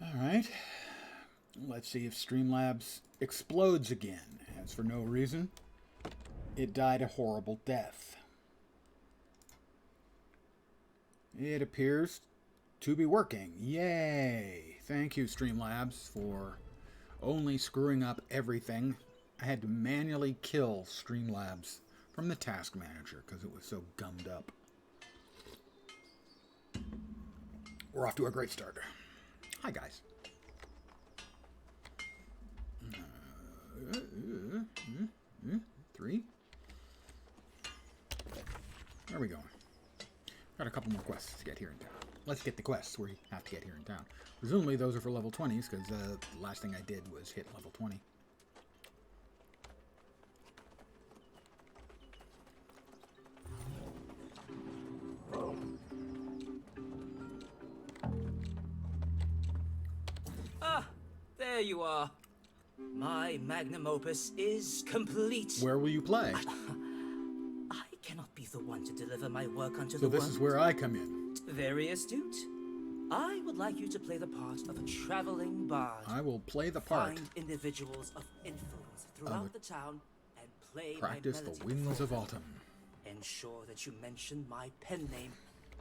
Alright. Let's see if Streamlabs explodes again. As for no reason, it died a horrible death. It appears to be working. Yay! Thank you, Streamlabs, for only screwing up everything. I had to manually kill Streamlabs from the task manager because it was so gummed up. We're off to a great start. Hi, guys. Three. Where are we going? Got a couple more quests to get here in town. Let's get the quests where you have to get here in town. Presumably those are for level 20s, because the last thing I did was hit level 20. Ah, there you are. My magnum opus is complete. Where will you play? I cannot be the one to deliver my work unto So the this world. is where I come in. Very astute. I would like you to play the part of a traveling bard. I will play the part. Find individuals of influence throughout the town and play Practice my the melody winds for of them. autumn. Ensure that you mention my pen name,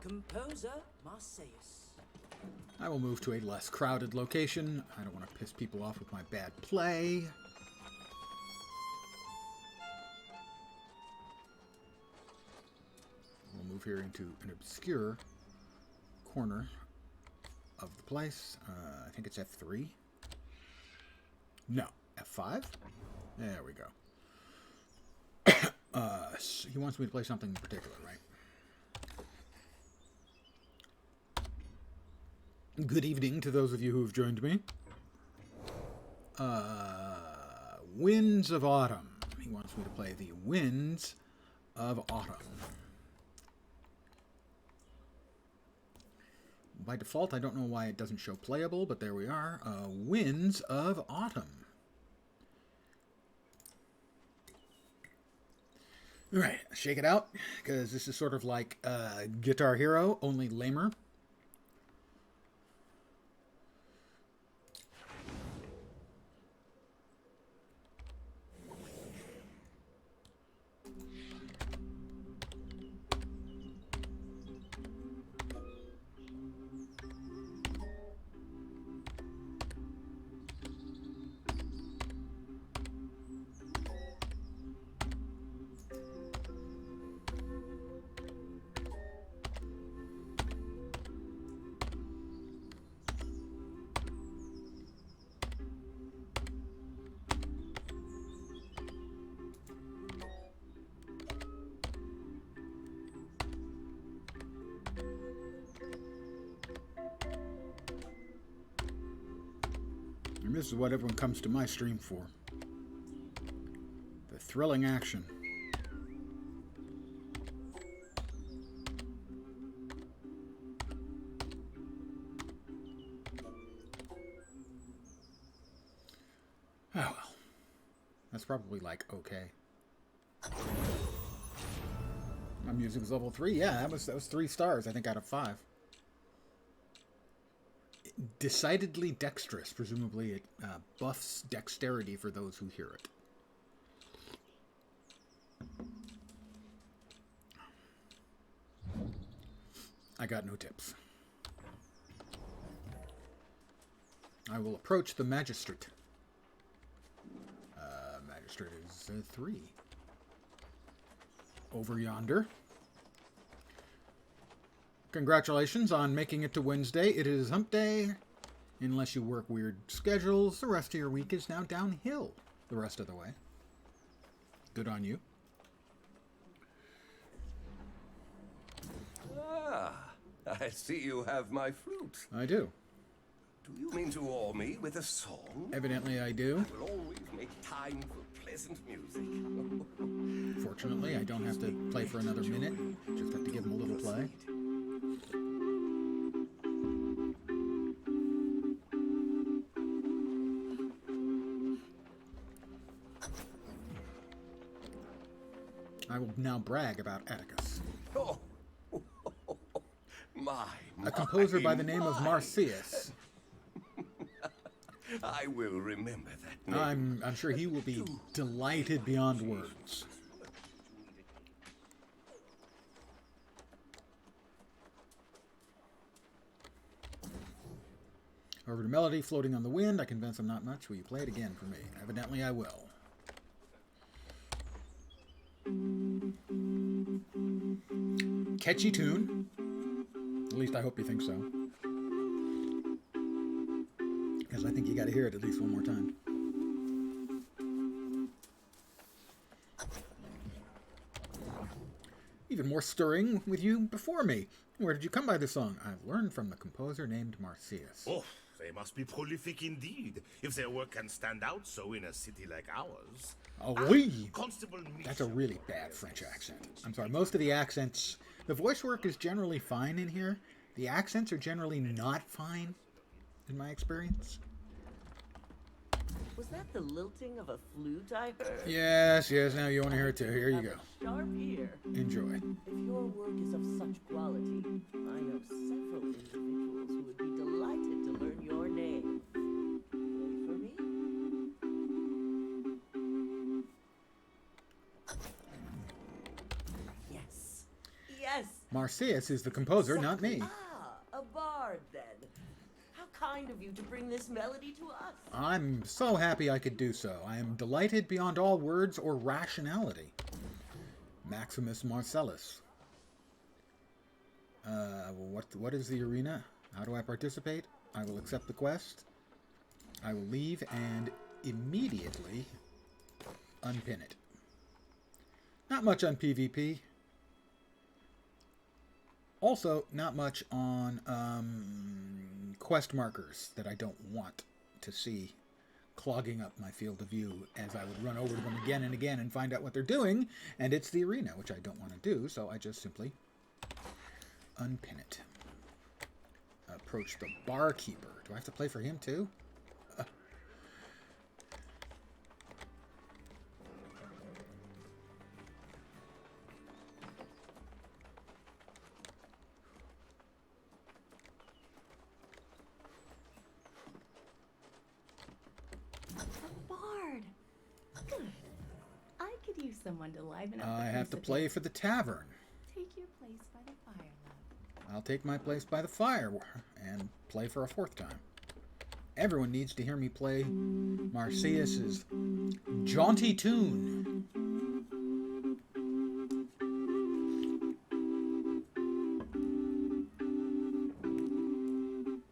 Composer Marseilles. I will move to a less crowded location. I don't want to piss people off with my bad play. We'll move here into an obscure corner of the place. I think it's F3. No, F5? There we go. He wants me to play something in particular, right? Good evening to those of you who have joined me. Winds of Autumn. He wants me to play the Winds of Autumn. By default, I don't know why it doesn't show playable, but there we are. Winds of Autumn. Alright, shake it out, because this is sort of like Guitar Hero, only lamer. And this is what everyone comes to my stream for. The thrilling action. Oh well. That's probably like okay. My music was level 3. Yeah, that was 3 stars, I think, out of 5. Decidedly dexterous. Presumably it buffs dexterity for those who hear it. I got no tips. I will approach the magistrate. Magistrate is 3. Over yonder. Congratulations on making it to Wednesday. It is hump day. Unless you work weird schedules, the rest of your week is now downhill the rest of the way. Good on you. Ah, I see you have my flute. I do. Do you mean to awe me with a song? Evidently I do. I will always make time for pleasant music. Fortunately, I don't have to play for another minute. Just have to give him a little play. I will now brag about Atticus. Oh, my, A composer by the name of my. Marseilles. I will remember that name. I'm sure he will be delighted beyond words. Over to Melody, Floating on the Wind. I convince him not much. Will you play it again for me? Evidently I will. Catchy tune. At least I hope you think so. Because I think you got to hear it at least one more time. Even more stirring with you before me. Where did you come by this song? I've learned from the composer named Marsyas. Oh, they must be prolific indeed, if their work can stand out so in a city like ours. Oh, oui. Constable That's a really bad French accent. I'm sorry, most of the accents... The voice work is generally fine in here. The accents are generally not fine, in my experience. Was that the lilting of a flute I heard? Yes, now you want to hear it too. Here you go. Sharp ear. Enjoy. If your work is of such quality, I know several individuals who would be delighted to learn your name. Play for me? Yes. Yes. Marsyas is the composer, not me. Ah, a bard then. How kind of you to bring this melody to us. I'm so happy I could do so. I am delighted beyond all words or rationality. Maximus Marcellus. What is the arena? How do I participate? I will accept the quest. I will leave and immediately unpin it. Not much on PvP. Also, not much on quest markers that I don't want to see clogging up my field of view as I would run over to them again and again and find out what they're doing, and it's the arena, which I don't want to do, so I just simply unpin it. Approach the barkeeper. Do I have to play for him too? Someone to liven up. I have to play for the tavern. Take your place by the fire, love. I'll take my place by the fire and play for a fourth time. Everyone needs to hear me play Marsyas's jaunty tune.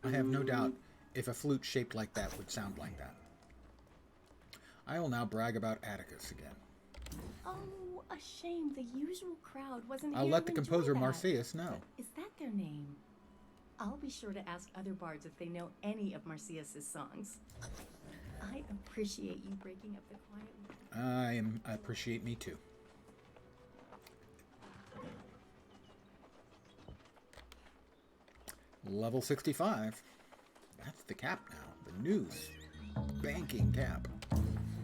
I have no doubt if a flute shaped like that would sound like that. I will now brag about Atticus again. Oh, a shame. The usual crowd wasn't here I'll let to the enjoy composer that. Marsyas know. Is that their name? I'll be sure to ask other bards if they know any of Marsyas' songs. I appreciate you breaking up the quiet. I appreciate me too. Level 65. That's the cap now. The news. Banking cap.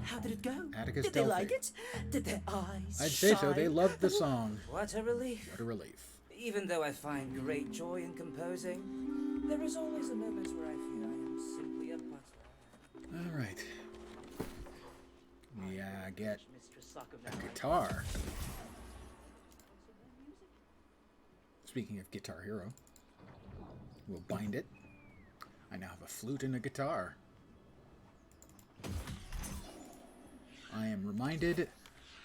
How did it go? Atticus Did they Delphi. like it? Did their eyes I'd say so. shine? They loved the song. What a relief. What a relief. Even though I find great joy in composing, there is always a moment where I feel I am simply a butler. All right. We get Mistress a guitar. Speaking of Guitar Hero, we'll bind it. I now have a flute and a guitar. I am reminded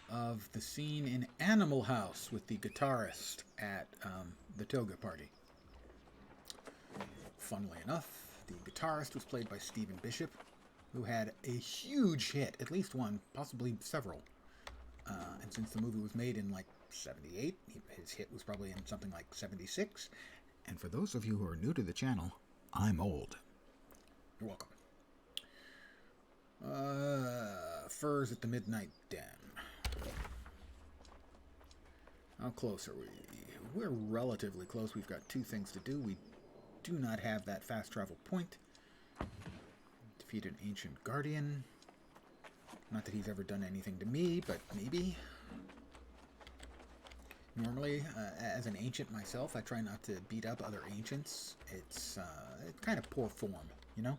of the scene in Animal House with the guitarist at the Toga party. Funnily enough, the guitarist was played by Stephen Bishop, who had a huge hit, at least one, possibly several. And since the movie was made in like 78, his hit was probably in something like 76. And for those of you who are new to the channel, I'm old. You're welcome. Furs at the Midnight Den. How close are we? We're relatively close. We've got two things to do. We do not have that fast travel point. Defeat an ancient guardian. Not that he's ever done anything to me, but maybe. Normally, as an ancient myself, I try not to beat up other ancients. It's kind of poor form, you know?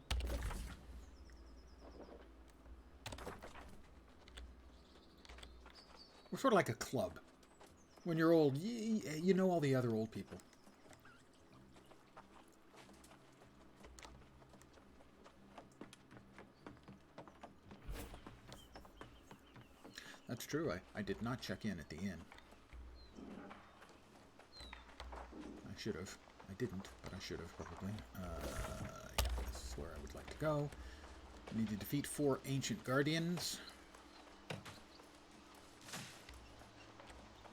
We're sort of like a club. When you're old, you know all the other old people. That's true. I did not check in at the inn. I should have. I didn't, but I should have probably. Yeah, this is where I would like to go. I need to defeat 4 ancient guardians.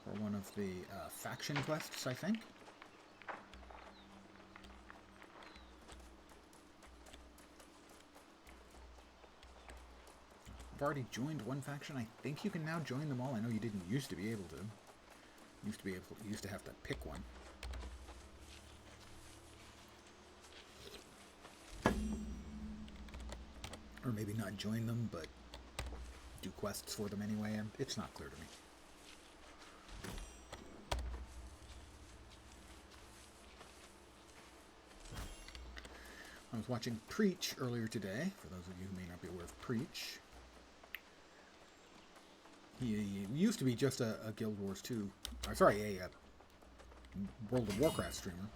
For one of the faction quests, I think. I've already joined one faction. I think you can now join them all. I know you didn't used to be able to. You used to have to pick one. Or maybe not join them, but do quests for them anyway. It's not clear to me. I was watching Preach earlier today. For those of you who may not be aware of Preach, he used to be just a Guild Wars 2, sorry, a World of Warcraft streamer.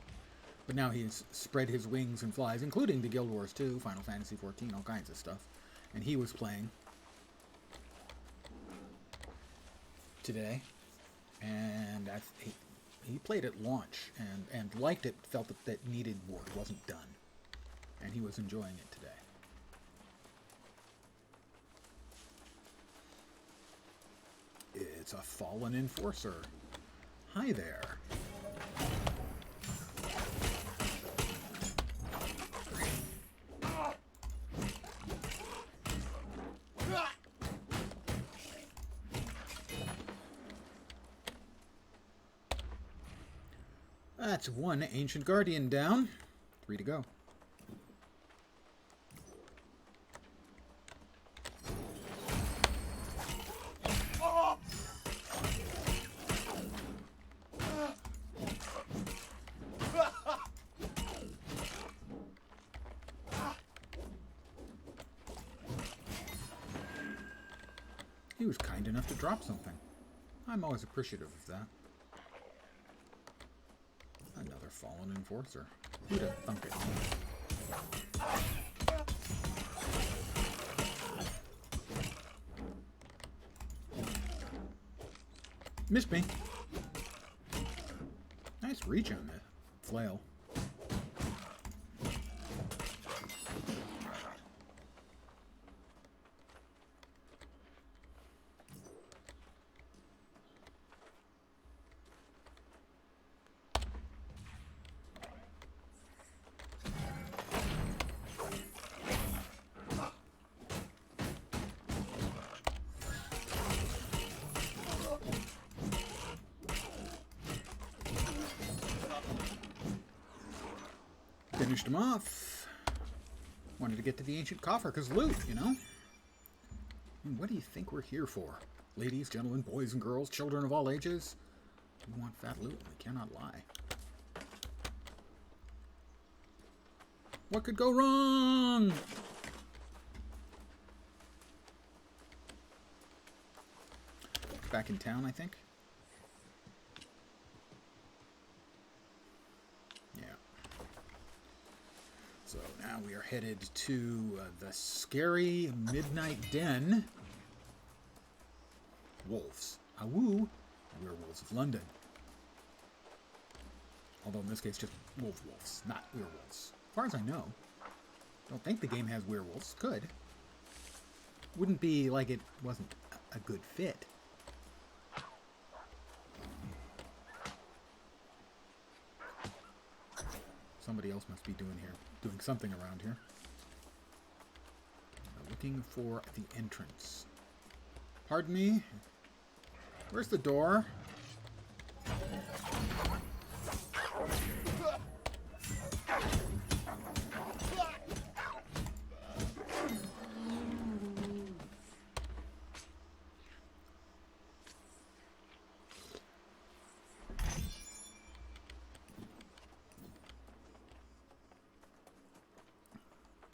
But now he's spread his wings and flies, including the Guild Wars 2, Final Fantasy XIV, all kinds of stuff. And he was playing today, and he played at launch and liked it, felt that needed work, wasn't done. And he was enjoying it today. It's a fallen enforcer. Hi there. That's 1 ancient guardian down. 3 to go. He was kind enough to drop something. I'm always appreciative of that. Another fallen enforcer. Who'd have thunk it? Missed me. Nice reach on the flail. Finished him off. Wanted to get to the ancient coffer, because loot, you know? And what do you think we're here for? Ladies, gentlemen, boys and girls, children of all ages? We want fat loot, we cannot lie. What could go wrong? Back in town, I think. So now we are headed to the scary Midnight Den. Wolves. Awoo! Werewolves of London. Although in this case just wolves, not werewolves. As far as I know. Don't think the game has werewolves. Could. Wouldn't be like it wasn't a good fit. Somebody else must be doing something around here. Looking for the entrance. Pardon me? Where's the door?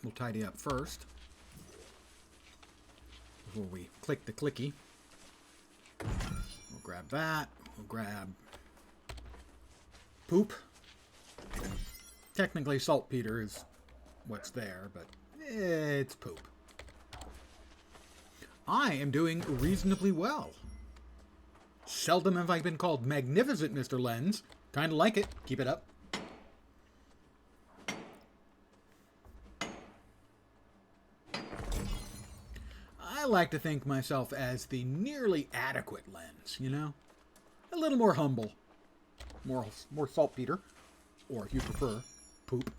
We'll tidy up first before we click the clicky. grab that. We'll grab poop. Technically, saltpeter is what's there, but it's poop. I am doing reasonably well. Seldom have I been called magnificent, Mr. Lens. Kind of like it. Keep it up. I like to think myself as the nearly adequate Lens, you know? A little more humble. More saltpeter. Or if you prefer, poop.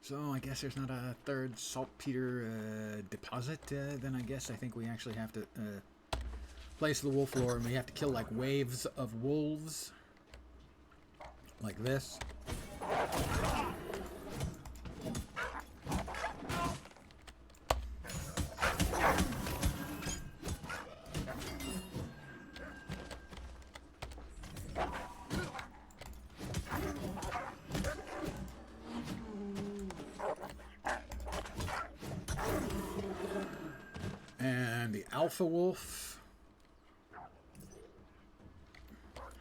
So I guess there's not a third saltpeter deposit. Then I guess I think we actually have to place the wolf lore, and we have to kill like waves of wolves. Like this. And the alpha wolf.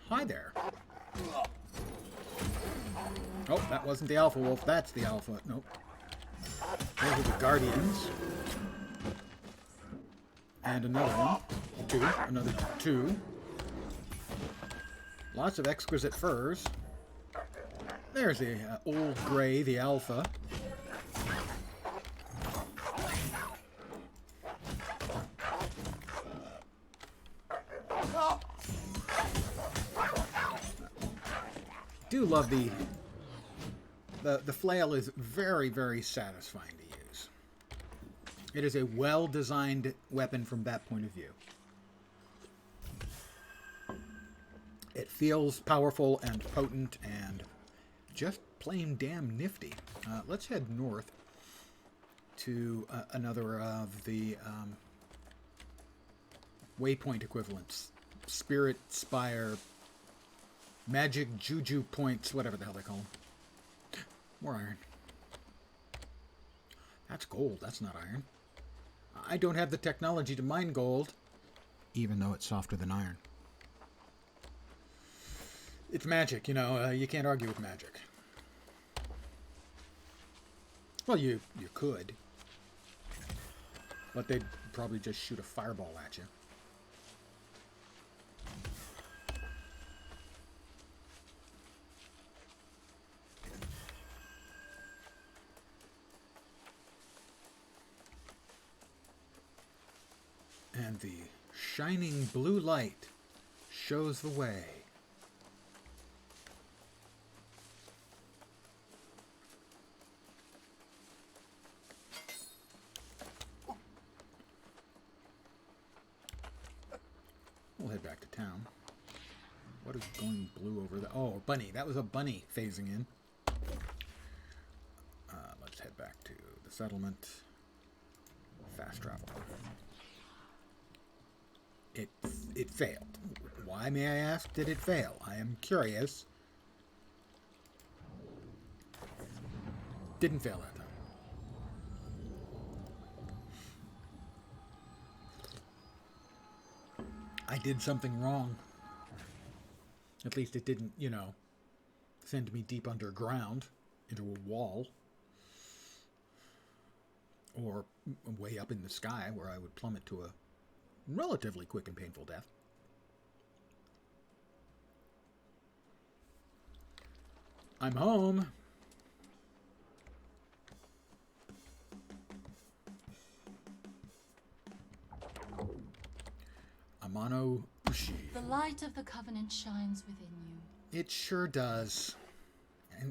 Hi there. Oh, that wasn't the alpha wolf. That's the alpha. Nope. Those are the guardians. And another one. Two. Another two. Lots of exquisite furs. There's the old gray, the alpha. Do love the flail is very, very satisfying to use. It is a well-designed weapon from that point of view. It feels powerful and potent and just plain damn nifty. Let's head north to another of the waypoint equivalents. Spirit Spire, Magic Juju Points, whatever the hell they call them. More iron. That's gold, that's not iron. I don't have the technology to mine gold, even though it's softer than iron. It's magic, you know, you can't argue with magic. Well, you could. But they'd probably just shoot a fireball at you. And the shining blue light shows the way. We'll head back to town. What is going blue over there? Oh, bunny. That was a bunny phasing in. Let's head back to the settlement. Fast travel. It failed. Why, may I ask, did it fail? I am curious. Didn't fail that time. I did something wrong. At least it didn't, you know, send me deep underground into a wall. Or way up in the sky where I would plummet to a relatively quick and painful death. I'm home. Amano Ushi. The light of the Covenant shines within you. It sure does.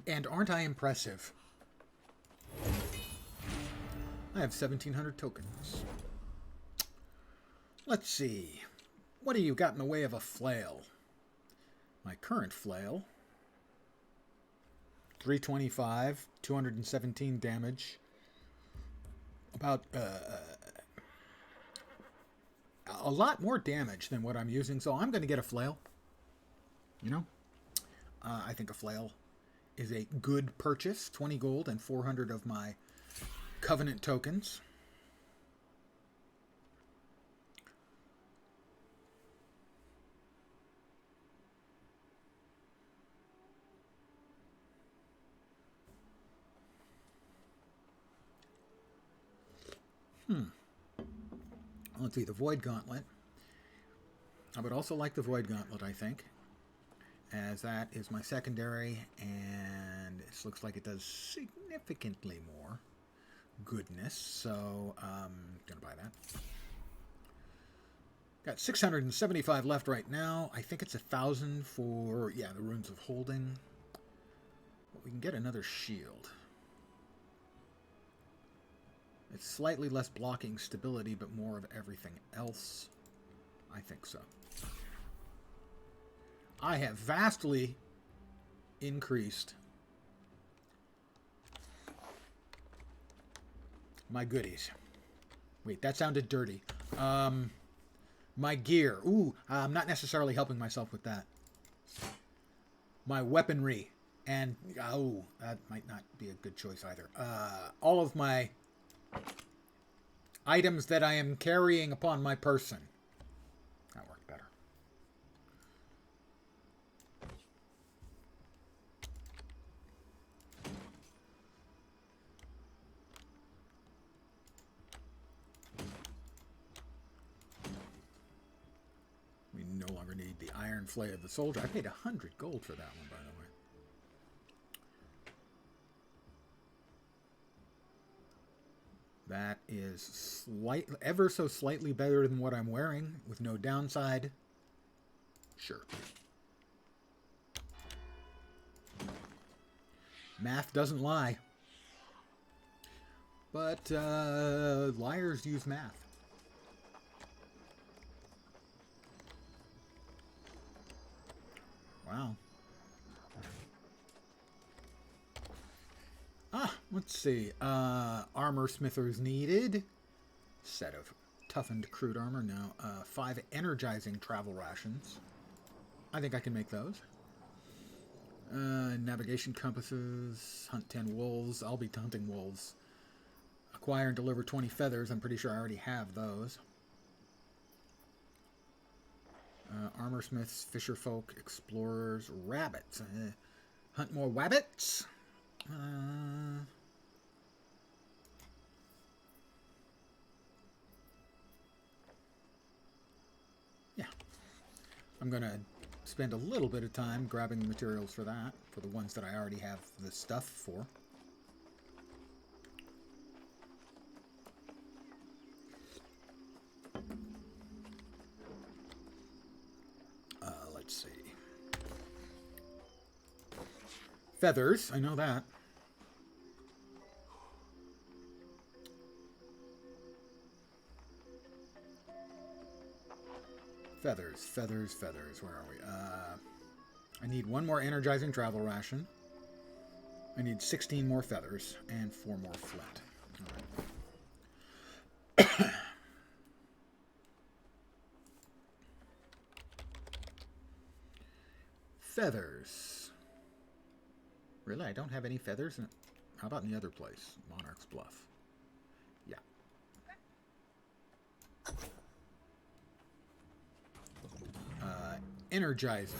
And aren't I impressive? I have 1,700 tokens. Let's see. What do you got in the way of a flail? My current flail. 325, 217 damage. About a lot more damage than what I'm using, so I'm going to get a flail. You know? I think a flail is a good purchase. 20 gold and 400 of my Covenant tokens. Let's see, the Void Gauntlet. I would also like the Void Gauntlet, I think, as that is my secondary, and it looks like it does significantly more goodness, so I'm going to buy that. Got 675 left right now. I think it's 1,000 for, yeah, the Runes of Holding. But we can get another shield. It's slightly less blocking stability, but more of everything else. I think so. I have vastly increased my goodies. Wait, that sounded dirty. My gear. Ooh, I'm not necessarily helping myself with that. My weaponry. And, oh, that might not be a good choice either. All of my items that I am carrying upon my person. That worked better. We no longer need the Iron Flay of the Soldier. I paid 100 gold for that one, by the way. That is ever so slightly better than what I'm wearing, with no downside. Sure. Math doesn't lie. But liars use math. Wow. Let's see. Armor smithers needed. Set of toughened crude armor. No. 5 energizing travel rations. I think I can make those. Navigation compasses. Hunt 10 wolves. I'll be hunting wolves. Acquire and deliver 20 feathers. I'm pretty sure I already have those. Armor smiths, fisher folk, explorers, rabbits. Hunt more wabbits. Yeah. I'm going to spend a little bit of time grabbing the materials for that, for the ones that I already have the stuff for. Let's see. Feathers, I know that. Feathers, feathers, feathers. Where are we? I need 1 more energizing travel ration. I need 16 more feathers and 4 more flint. All right. Feathers. Really? I don't have any feathers? How about in the other place? Monarch's Bluff. Yeah. Energizing.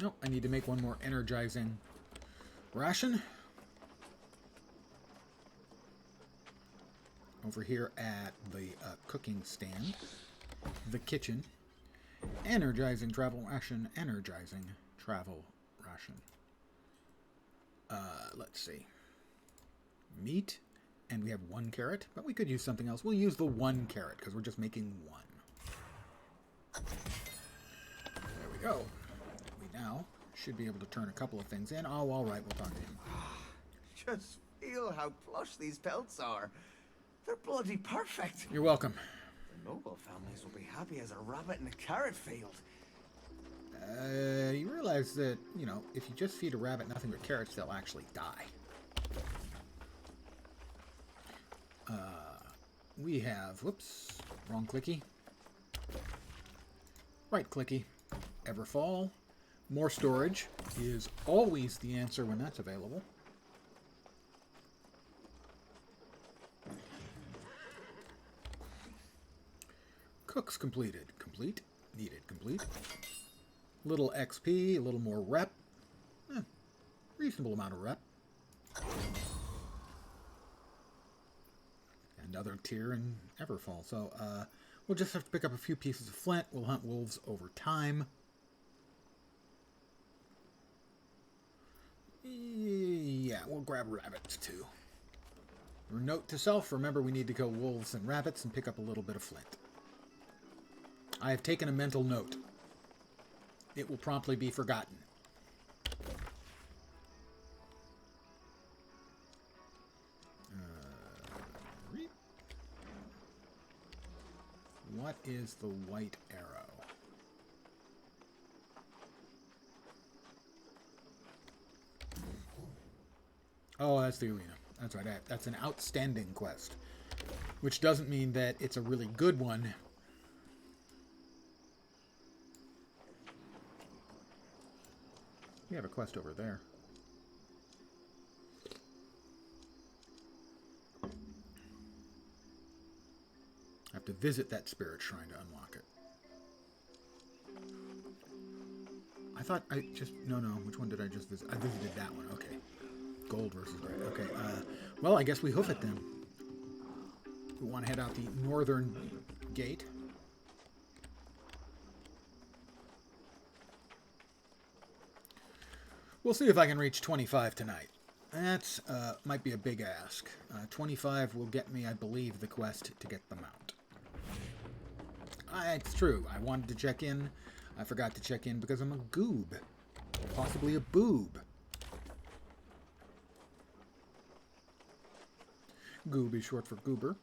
Nope, I need to make 1 more energizing ration. Over here at the cooking stand, the kitchen. Energizing travel ration, energizing travel ration. Let's see. Meat, and we have 1 carrot, but we could use something else. We'll use the 1 carrot because we're just making 1. There we go. We now should be able to turn a couple of things in. Oh, all right, we'll talk to him. Just feel how plush these pelts are. They're bloody perfect. You're welcome. The noble families will be happy as a rabbit in a carrot field. You realize that, you know, if you just feed a rabbit nothing but carrots, they'll actually die. We have, whoops, wrong clicky. Right clicky. Everfall. More storage is always the answer when that's available. Cooks completed. Complete. Needed. Complete. Little XP, a little more rep. Reasonable amount of rep. Another tier in Everfall. So we'll just have to pick up a few pieces of flint. We'll hunt wolves over time. Yeah, we'll grab rabbits too. Note to self, remember we need to kill wolves and rabbits and pick up a little bit of flint. I have taken a mental note. It will promptly be forgotten. What is the white arrow? Oh, that's the arena. That's right. That's an outstanding quest. Which doesn't mean that it's a really good one. We have a quest over there. I have to visit that spirit shrine to unlock it. I thought I just... No. Which one did I just visit? I visited that one. Okay. Gold versus red. Okay. Well, I guess we hoof it then. We want to head out the northern gate. We'll see if I can reach 25 tonight. That's might be a big ask. 25 will get me, I believe, the quest to get the mount. It's true. I wanted to check in. I forgot to check in because I'm a goob. Possibly a boob. Goob is short for goober.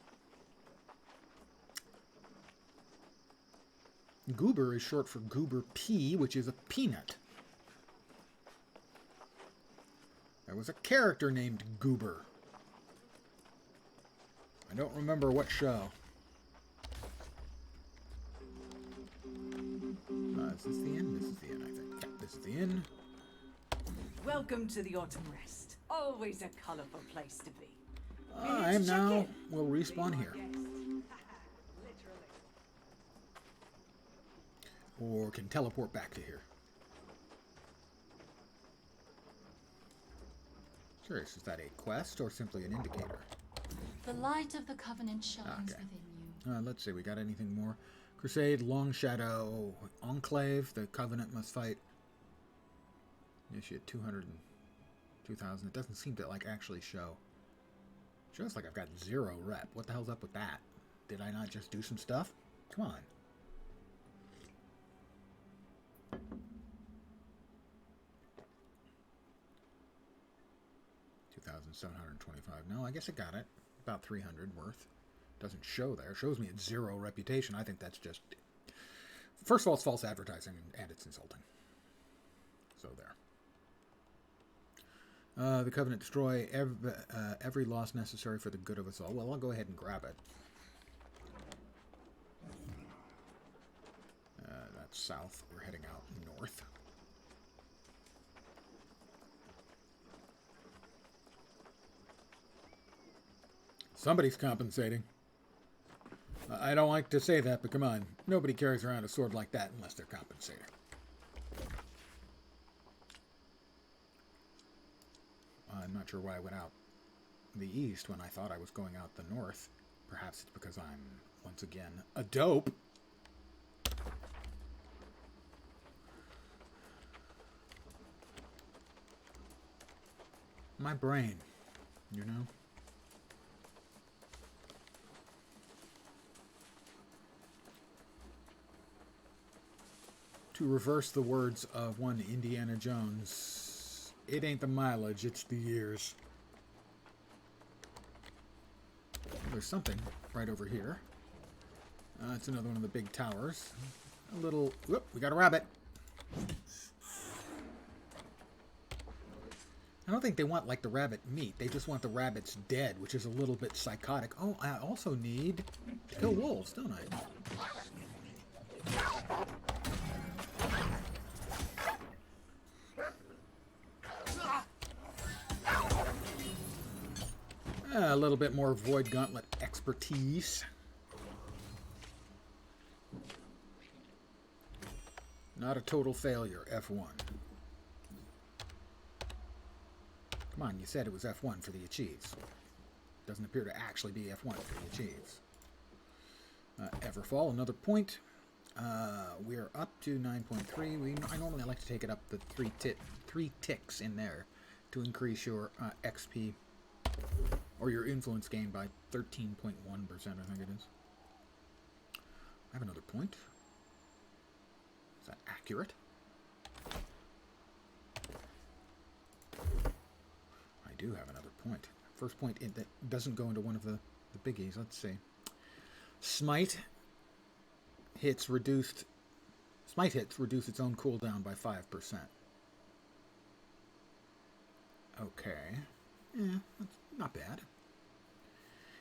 Goober is short for goober pea, which is a peanut. There was a character named Goober. I don't remember what show. Is this the inn? This is the inn, I think. Yeah, this is the inn. Welcome to the Autumn Rest. Always a colourful place to be. I am now. We'll respawn here. Or can teleport back to here. Curious, is that a quest or simply an indicator? The light of the Covenant shines within you. Let's see, we got anything more? Crusade, Long Shadow, Enclave, the Covenant must fight. Initiate 200 and 2,000. It doesn't seem to actually show. Shows like I've got 0 rep. What the hell's up with that? Did I not just do some stuff? Come on. $2,725. No, I guess I got it. About 300 worth. Doesn't show there. It shows me it's 0 reputation. I think that's just... First of all, it's false advertising, and it's insulting. So there. The Covenant destroy every loss necessary for the good of us all. Well, I'll go ahead and grab it. That's south. We're heading out north. Somebody's compensating. I don't like to say that, but come on. Nobody carries around a sword like that unless they're compensating. I'm not sure why I went out the east when I thought I was going out the north. Perhaps it's because I'm, once again, a dope. My brain, you know? To reverse the words of one Indiana Jones, it ain't the mileage, it's the years. There's something right over here. It's another one of the big towers. A little... Whoop, we got a rabbit. I don't think they want, the rabbit meat. They just want the rabbits dead, which is a little bit psychotic. Oh, I also need to kill wolves, don't I? A little bit more Void Gauntlet expertise. Not a total failure, F1. Come on, you said it was F1 for the achieves. Doesn't appear to actually be F1 for the achieves. Everfall, another point. We're up to 9.3. I normally like to take it up the three ticks in there to increase your XP or your influence gain by 13.1%, I think it is. I have another point. Is that accurate? I do have another point. First point that doesn't go into one of the biggies. Let's see. Smite hits reduce its own cooldown by 5%. Okay. Yeah, that's not bad.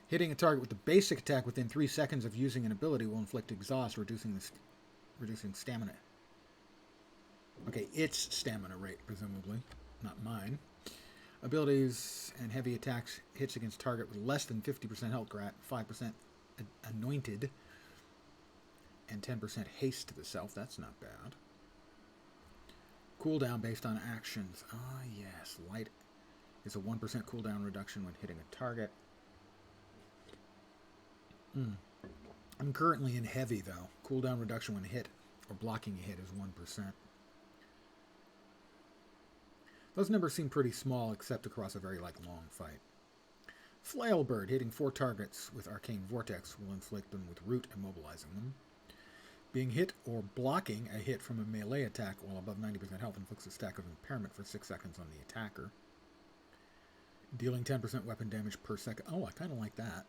Hitting a target with the basic attack within 3 seconds of using an ability will inflict exhaust, reducing stamina. Okay, its stamina rate, presumably, not mine. Abilities and heavy attacks hits against target with less than 50% health grant, 5% anointed, and 10% haste to the self. That's not bad. Cooldown based on actions. Ah, yes. Light is a 1% cooldown reduction when hitting a target. I'm currently in heavy, though. Cooldown reduction when hit or blocking a hit is 1%. Those numbers seem pretty small, except across a very long fight. Flailbird, hitting 4 targets with Arcane Vortex will inflict them with Root, immobilizing them. Being hit or blocking a hit from a melee attack while above 90% health inflicts a stack of impairment for 6 seconds on the attacker. Dealing 10% weapon damage per second. Oh, I kind of like that.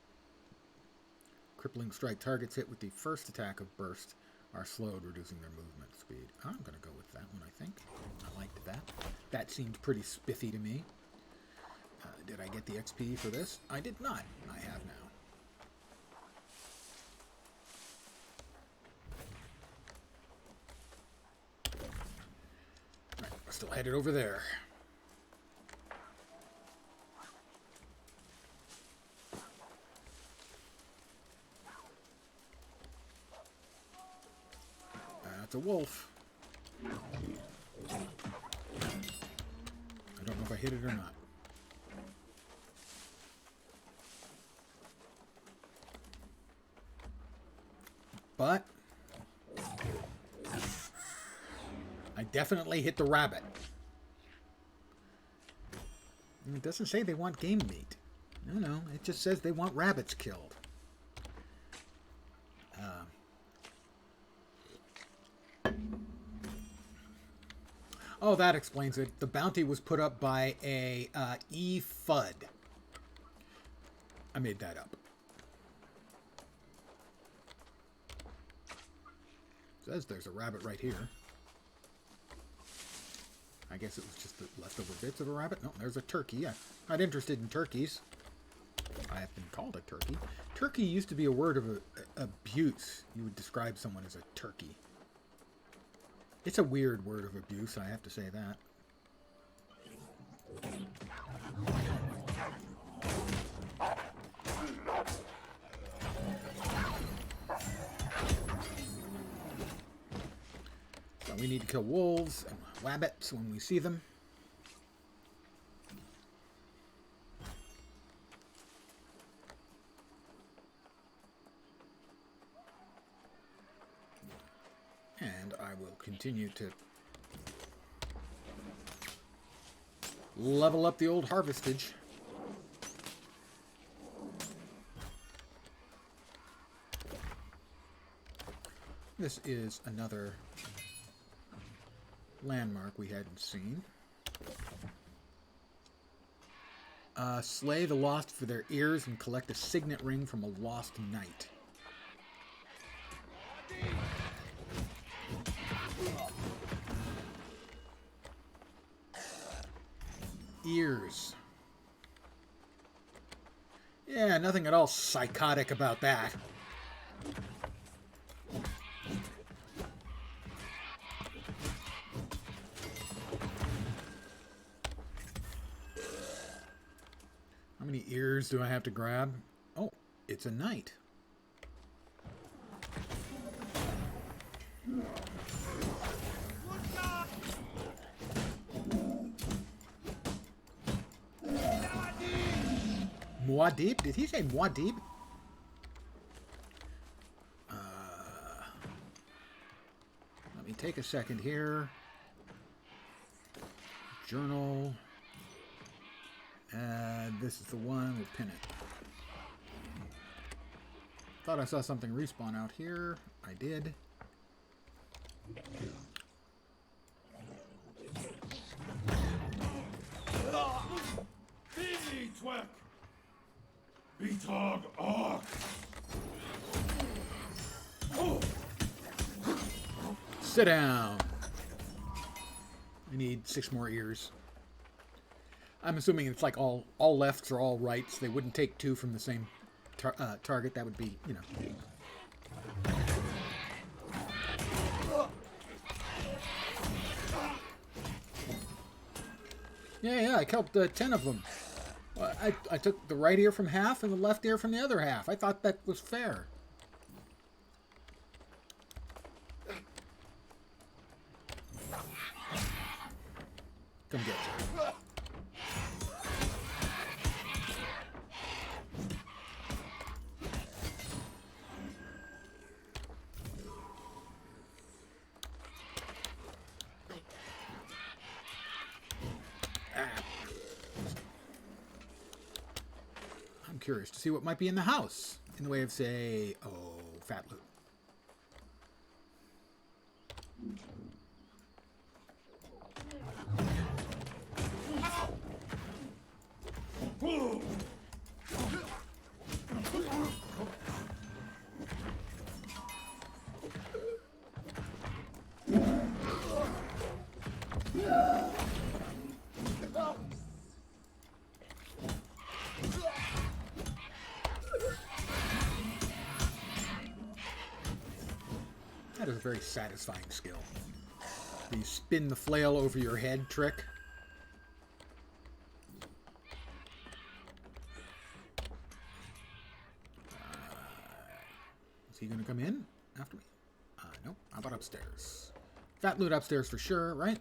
Crippling strike. Targets hit with the first attack of burst are slowed, reducing their movement speed. I'm going to go with that one, I think. I liked that. That seemed pretty spiffy to me. Did I get the XP for this? I did not. I have now. Alright, we're still headed over there. That's a wolf. I don't know if I hit it or not. But I definitely hit the rabbit. And it doesn't say they want game meat. No, it just says they want rabbits killed. Oh, that explains it. The bounty was put up by a E-FUD. I made that up. Says there's a rabbit right here. I guess it was just the leftover bits of a rabbit. No, there's a turkey. I'm not interested in turkeys. I have been called a turkey. Turkey used to be a word of abuse. You would describe someone as a turkey. It's a weird word of abuse, I have to say that. So we need to kill wolves and rabbits when we see them. And I will continue to level up the old harvestage. This is another landmark we hadn't seen. Slay the lost for their ears and collect a signet ring from a lost knight. Ears. Yeah, nothing at all psychotic about that. How many ears do I have to grab? Oh, it's a knight. Muad'Dib? Did he say Muad'Dib? Let me take a second here. Journal. This is the one. We'll pin it. Thought I saw something respawn out here. I did. Betog Ark. Sit down. I need 6 more ears. I'm assuming it's like all lefts or all rights. They wouldn't take 2 from the same target. That would be, you know. Yeah, I killed 10 of them. I took the right ear from half and the left ear from the other half. I thought that was fair. Come get you. I'm curious to see what might be in the house in the way of, say, fat loot. That is a very satisfying skill. The spin the flail over your head trick. Is he going to come in after me? Nope. How about upstairs? Fat loot upstairs for sure. Right.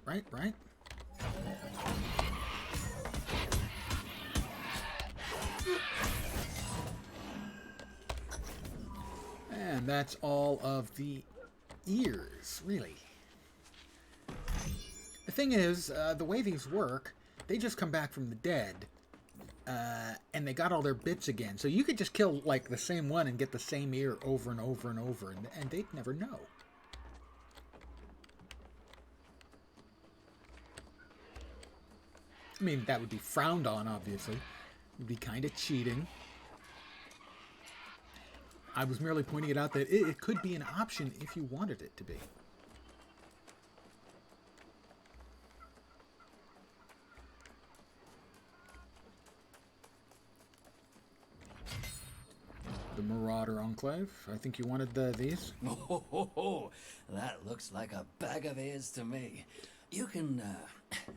And that's all of the ears, really. The thing is, the way these work, they just come back from the dead, and they got all their bits again. So you could just kill, like, the same one and get the same ear over and over and over, and they'd never know. I mean, that would be frowned on, obviously. It would be kind of cheating. I was merely pointing it out that it could be an option if you wanted it to be. The Marauder Enclave. I think you wanted these. Oh, that looks like a bag of ears to me. You can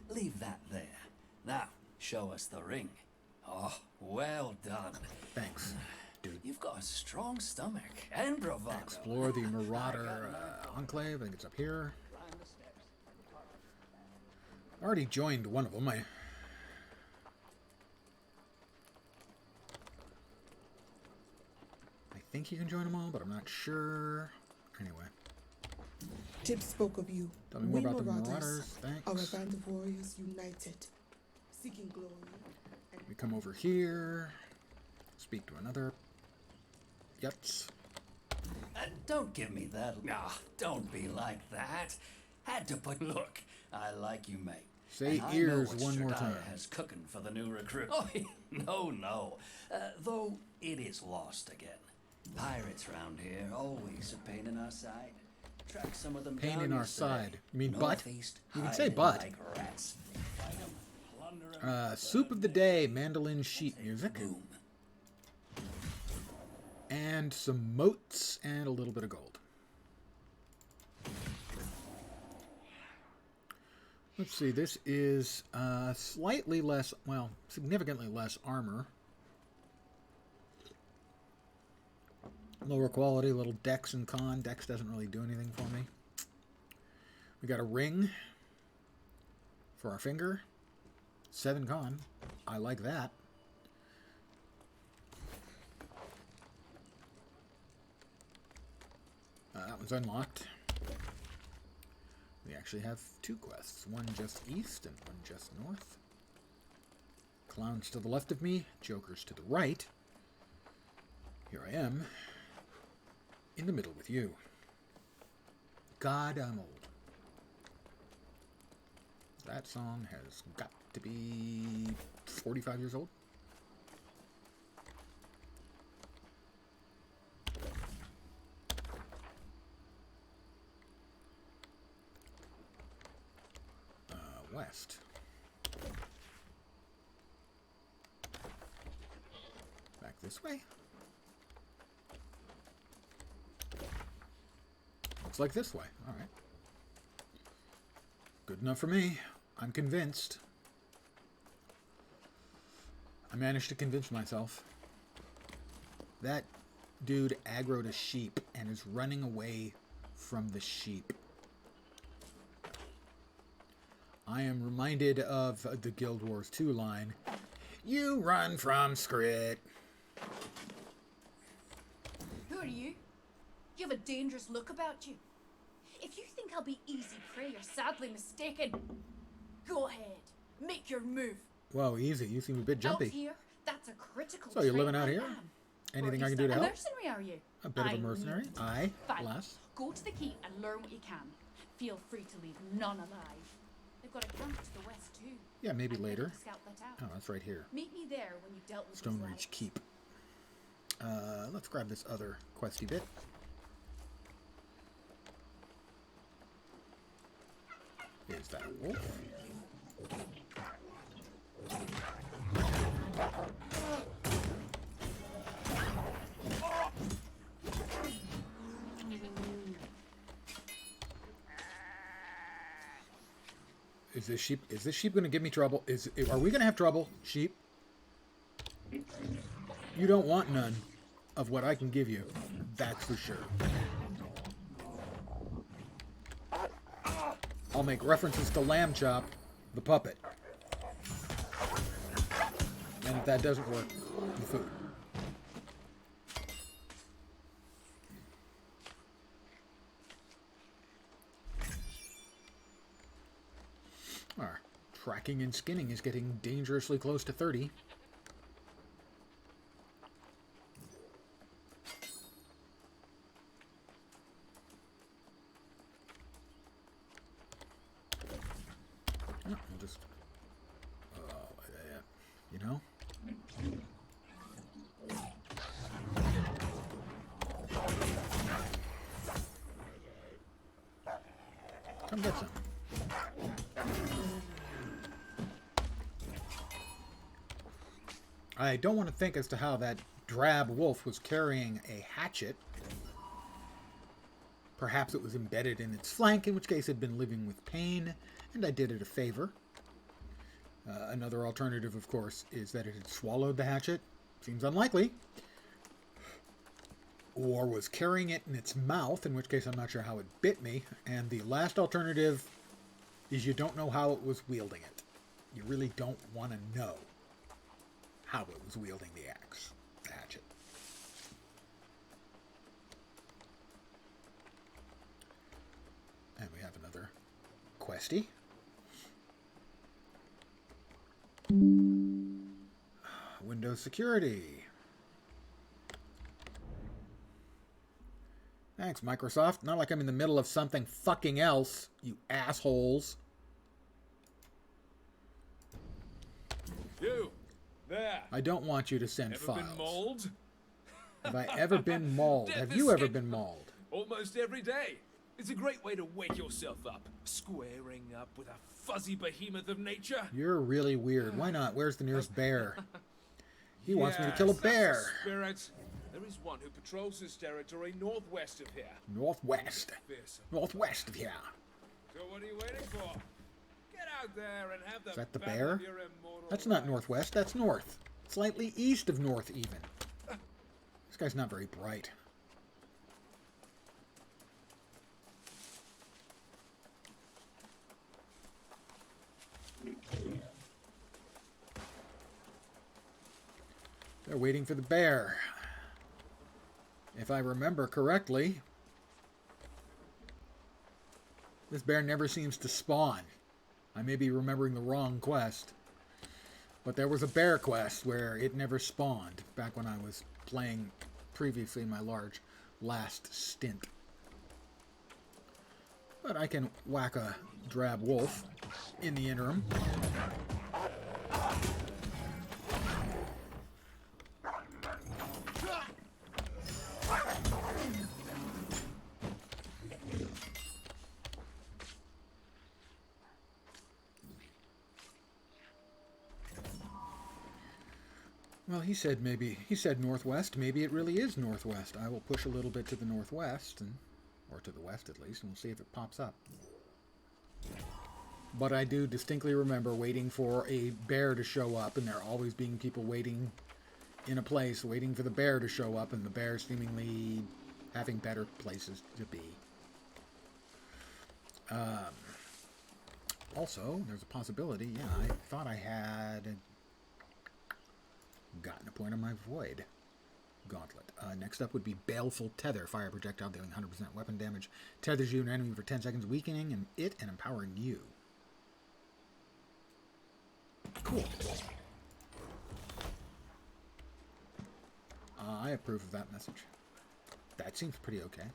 leave that there. Now, show us the ring. Oh, well done. Thanks, dude. You've got a strong stomach and bravado. Explore the Marauder Enclave. I think it's up here. I already joined one of them. I think you can join them all, but I'm not sure. Anyway. Tip spoke of you. Tell me more about the Marauders. Thanks. Our band of warriors united, seeking glory. We come over here. Speak to another. Yuts. Don't give me that. Nah, don't be like that. Had to put. Look, I like you, mate. Say ears one more time. Has cooking for the new recruit. Oh, no. Though it is lost again. Pirates round here, always a pain in our side. Track some of them pain down in our yesterday. side. You mean butt? Northeast, You can say hiding butt. like rats. Fight 'em, plunder 'em. Soup of the day, mandolin sheet music. Boom. And some moats and a little bit of gold. Let's see, this is slightly less, well, significantly less armor. Lower quality, little dex and con. Dex doesn't really do anything for me. We got a ring for our finger. 7 con. I like that. That one's unlocked. We actually have 2 quests. One just east and one just north. Clowns to the left of me, jokers to the right. Here I am, in the middle with you. God, I'm old. That song has got to be 45 years old. West. Back this way. Looks like this way. All right. Good enough for me. I'm convinced. I managed to convince myself. That dude aggroed a sheep and is running away from the sheep. I am reminded of the Guild Wars 2 line. You run from Skrit. Who are you? You have a dangerous look about you. If you think I'll be easy prey, you're sadly mistaken. Go ahead, make your move. Whoa, easy. You seem a bit jumpy. Out here, that's a critical So you're trait living out I here? am. Anything Or I at can do to least help? A mercenary, are you? A bit of a mercenary? need- Aye, Fine. lass. Go to the keep and learn what you can. Feel free to leave none alive. They've got a camp to the west too. Yeah, maybe I'm ready later. to scout that out. Oh, that's right here. Meet me there when you've dealt with these Stone Reach lights. Keep. Let's grab this other questy bit. Is that a wolf? Is this sheep going to give me trouble? Are we going to have trouble, sheep? You don't want none of what I can give you. That's for sure. I'll make references to Lamb Chop, the puppet. And if that doesn't work, the food. Our tracking and skinning is getting dangerously close to 30. Oh, we'll just, you know? Come get some. I don't want to think as to how that drab wolf was carrying a hatchet. Perhaps it was embedded in its flank, in which case it had been living with pain, and I did it a favor. Another alternative, of course, is that it had swallowed the hatchet. Seems unlikely. Or was carrying it in its mouth, in which case I'm not sure how it bit me. And the last alternative is you don't know how it was wielding it. You really don't want to know how it was wielding the axe, the hatchet. And we have another questy. Windows security. Thanks, Microsoft. Not like I'm in the middle of something fucking else, you assholes. You, there. I don't want you to send Ever files. been mauled? Have I ever been mauled? Death Have is you ever skin- been mauled? Almost every day. It's a great way to wake yourself up, squaring up with a fuzzy behemoth of nature. You're really weird. Why not? Where's the nearest bear? He wants me to Yes, kill a that's bear. the spirit. There is one who patrols this territory northwest of here. Northwest. Fearsome. Northwest of here. So what are you waiting for? Get out there and have the Is that the battle bear? of your immortal That's not life. northwest, that's north. Slightly east of north, even. This guy's not very bright. They're waiting for the bear. If I remember correctly, This bear never seems to spawn. I may be remembering the wrong quest. But there was a bear quest where it never spawned back when I was playing previously in my last stint. But I can whack a drab wolf in the interim. Well, he said northwest. Maybe it really is northwest. I will push a little bit to the northwest, or to the west at least, and we'll see if it pops up. But I do distinctly remember waiting for a bear to show up, and there always being people waiting in a place, waiting for the bear to show up, and the bear seemingly having better places to be. Also, there's a possibility, yeah, I thought I had gotten a point on my void gauntlet. Next up would be Baleful Tether. Fire projectile dealing 100% weapon damage. Tethers you and enemy for 10 seconds, weakening it and empowering you. Cool. I approve of that message. That seems pretty okay.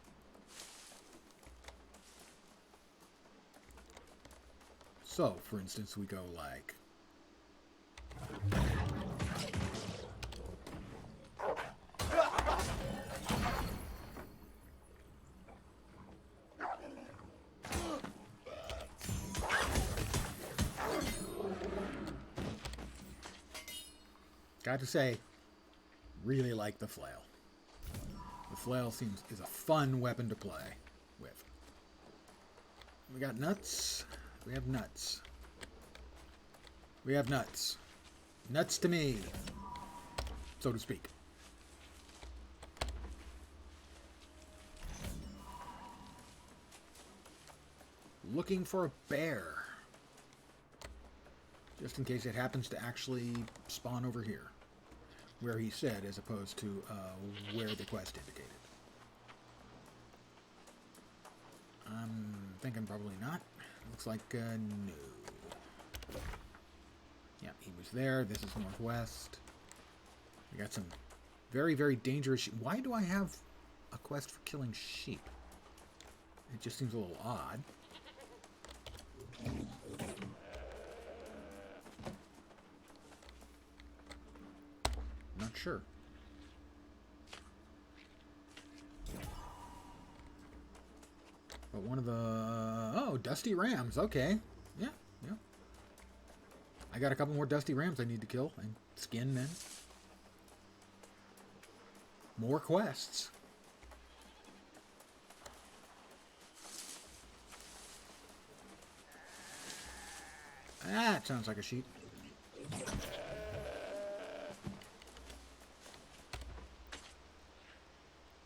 So, for instance, we go like... Got to say, really like the flail. The flail is a fun weapon to play with. We got nuts. We have nuts. We have nuts. Nuts to me, so to speak. Looking for a bear. Just in case it happens to actually spawn over here. Where he said, as opposed to where the quest indicated. I'm thinking probably not. Looks like no. Yeah, he was there. This is northwest. We got some very, very dangerous sheep. Why do I have a quest for killing sheep? It just seems a little odd. Not sure. But one of the... Oh, Dusty Rams. Okay. Yeah, yeah. I got a couple more Dusty Rams I need to kill and skin then. More quests. That sounds like a sheep.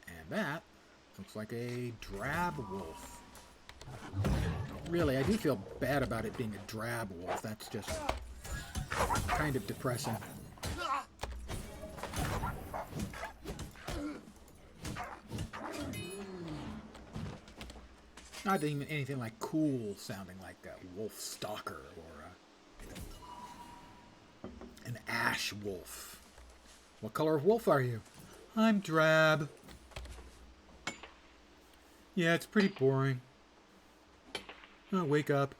And that looks like a drab wolf. Really, I do feel bad about it being a drab wolf. That's just kind of depressing. Not even anything like cool sounding like a wolf stalker or an ash wolf. What color of wolf are you? I'm drab. Yeah, it's pretty boring. Oh, wake up.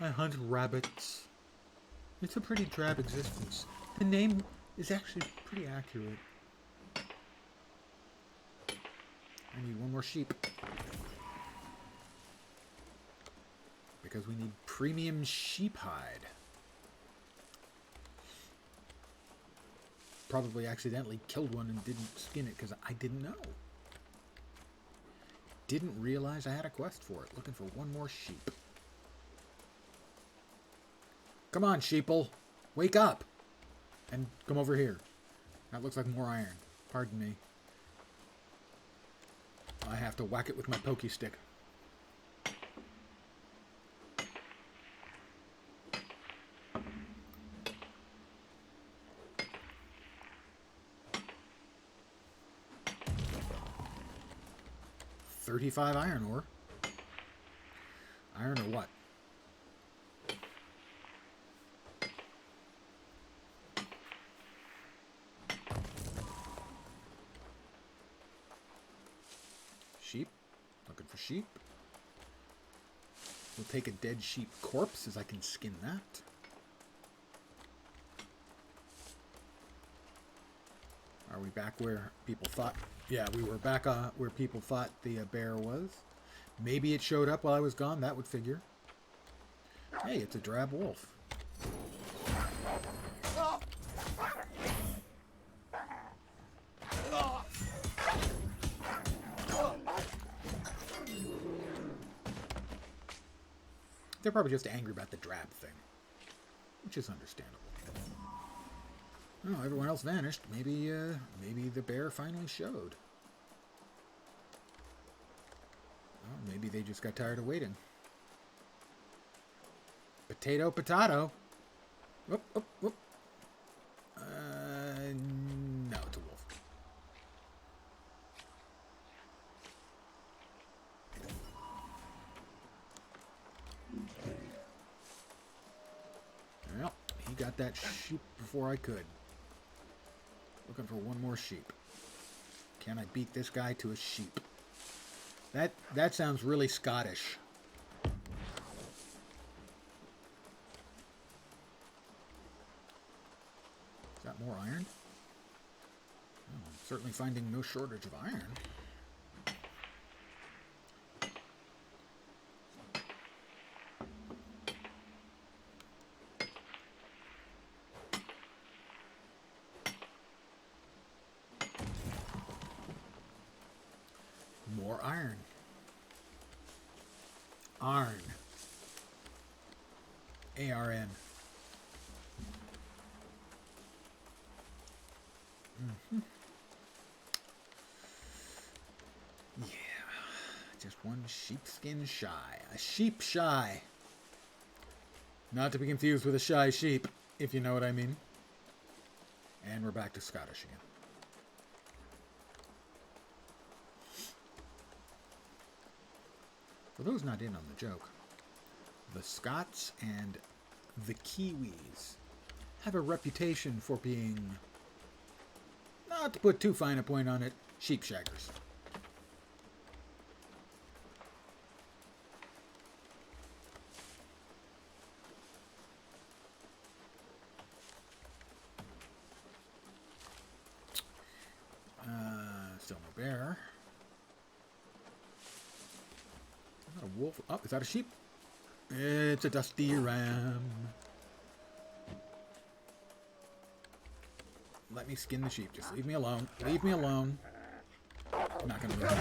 I hunt rabbits. It's a pretty drab existence. The name is actually pretty accurate. I need one more sheep. Because we need premium sheep hide. Probably accidentally killed one and didn't skin it because I didn't know. Didn't realize I had a quest for it. Looking for one more sheep. Come on, sheeple. Wake up. And come over here. That looks like more iron. Pardon me. I have to whack it with my pokey stick. $35 iron ore. Iron or what? Sheep. Looking for sheep. We'll take a dead sheep corpse as I can skin that. Are we back where people thought? Yeah, we were back where people thought the bear was. Maybe it showed up while I was gone. That would figure. Hey, it's a drab wolf. They're probably just angry about the drab thing, which is understandable. Oh, everyone else vanished. Maybe the bear finally showed. Oh, maybe they just got tired of waiting. Potato, potato. Whoop, whoop, whoop. No, it's a wolf. Well, he got that sheep before I could. Looking for one more sheep. Can I beat this guy to a sheep? That sounds really Scottish. Is that more iron? Oh, I'm certainly finding no shortage of iron. More iron. Arn. A-R-N. Yeah. Just one sheepskin shy. A sheep shy. Not to be confused with a shy sheep, if you know what I mean. And we're back to Scottish again. For those not in on the joke, the Scots and the Kiwis have a reputation for being, not to put too fine a point on it, sheep shaggers. Still no bear. Is that a wolf? Oh, is that a sheep? It's a dusty ram. Let me skin the sheep. Just leave me alone. Leave me alone. I'm not going to run.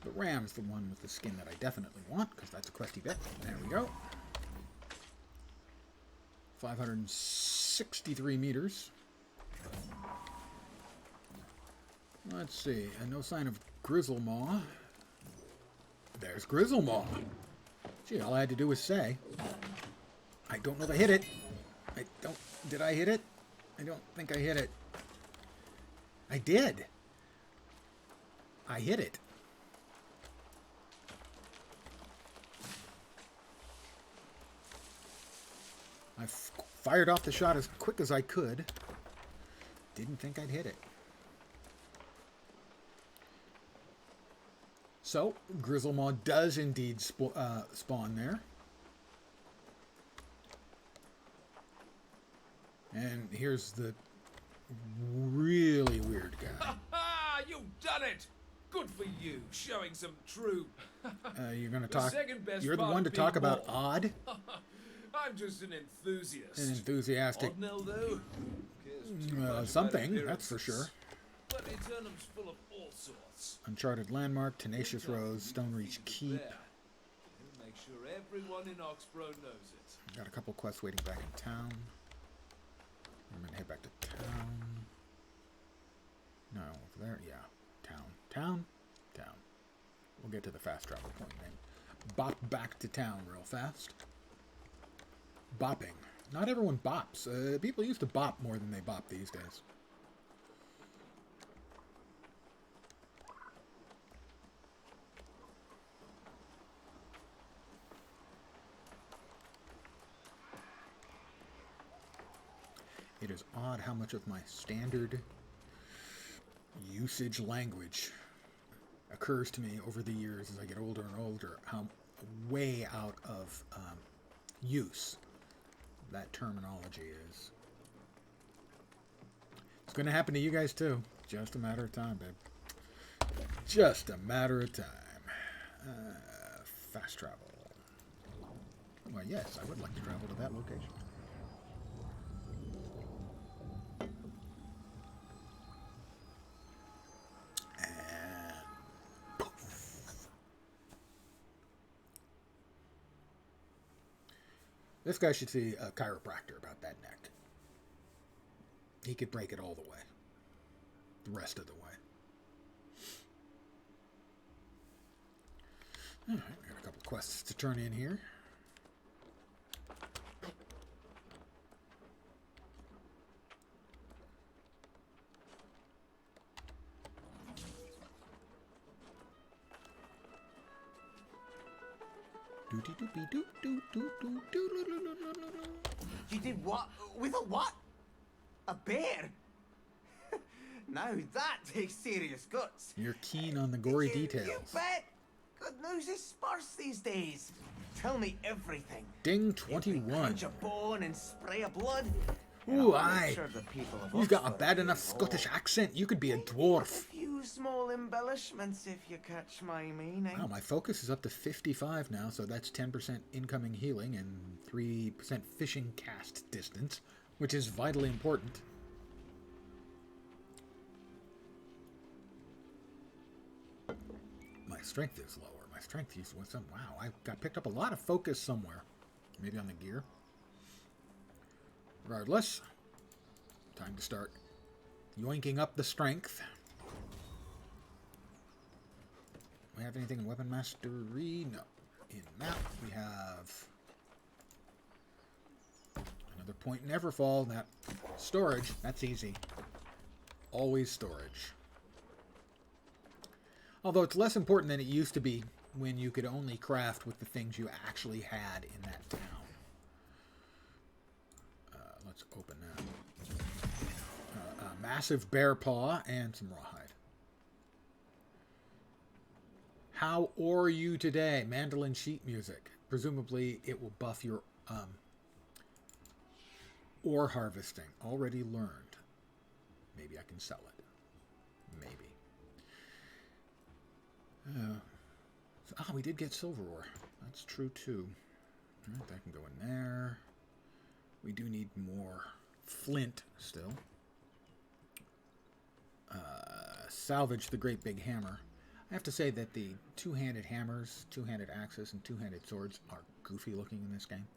The ram's the one with the skin that I definitely want, because that's a questy bit. There we go. 563 meters. Let's see. And no sign of Grizzlemaw. There's Grizzlemaw. Gee, all I had to do was say. I don't know if I hit it. Did I hit it? I don't think I hit it. I did. I hit it. I fired off the shot as quick as I could. Didn't think I'd hit it. So, Grizzlemaw does indeed spawn there. And here's the really weird guy. Ha! You've done it! Good for you, showing some true... You're going to talk... You're the part one to of talk being about more. odd? I'm just an enthusiast. An enthusiastic... Odd nil, though? Cares too much about something, that's for sure. But Eternum's full of all sorts. Uncharted Landmark, Tenacious Rose, Stonereach Keep. He'll make sure everyone in Oxborough knows it. Got a couple quests waiting back in town. I'm going to head back to town. No, over there. Yeah. Town. We'll get to the fast travel point then. Bop back to town real fast. Bopping. Not everyone bops. People used to bop more than they bop these days. It is odd how much of my standard usage language occurs to me over the years as I get older and older, how way out of use that terminology is. It's going to happen to you guys too. Just a matter of time, babe. Just a matter of time. Fast travel. Well, yes, I would like to travel to that location. This guy should see a chiropractor about that neck. He could break it all the way. The rest of the way. Alright, we got a couple of quests to turn in here. You did what? With a what? A bear? Now that takes serious guts. You're keen on the gory details. You bet. Good news is sparse these days. Tell me everything. Ding 21. Crunch a bone and spray a blood. Ooh, aye. You've got a bad enough Scottish accent. You could be a dwarf. A few small embellishments, if you catch my meaning. Wow, my focus is up to 55 now, so that's 10% incoming healing and 3% fishing cast distance, which is vitally important. My strength is lower. My strength is what's up. Wow, I got picked up a lot of focus somewhere. Maybe on the gear. Regardless, time to start yoinking up the strength. We have anything in weapon mastery? No. In map, we have another point in Everfall. That storage, that's easy. Always storage. Although it's less important than it used to be when you could only craft with the things you actually had in that town. Let's open that. A massive bear paw and some rawhide. How are you today? Mandolin sheet music. Presumably it will buff your ore harvesting. Already learned. Maybe I can sell it. Maybe. We did get silver ore. That's true too. Alright, that can go in there. We do need more flint still. Salvage the great big hammer. I have to say that the two-handed hammers, two-handed axes, and two-handed swords are goofy looking in this game.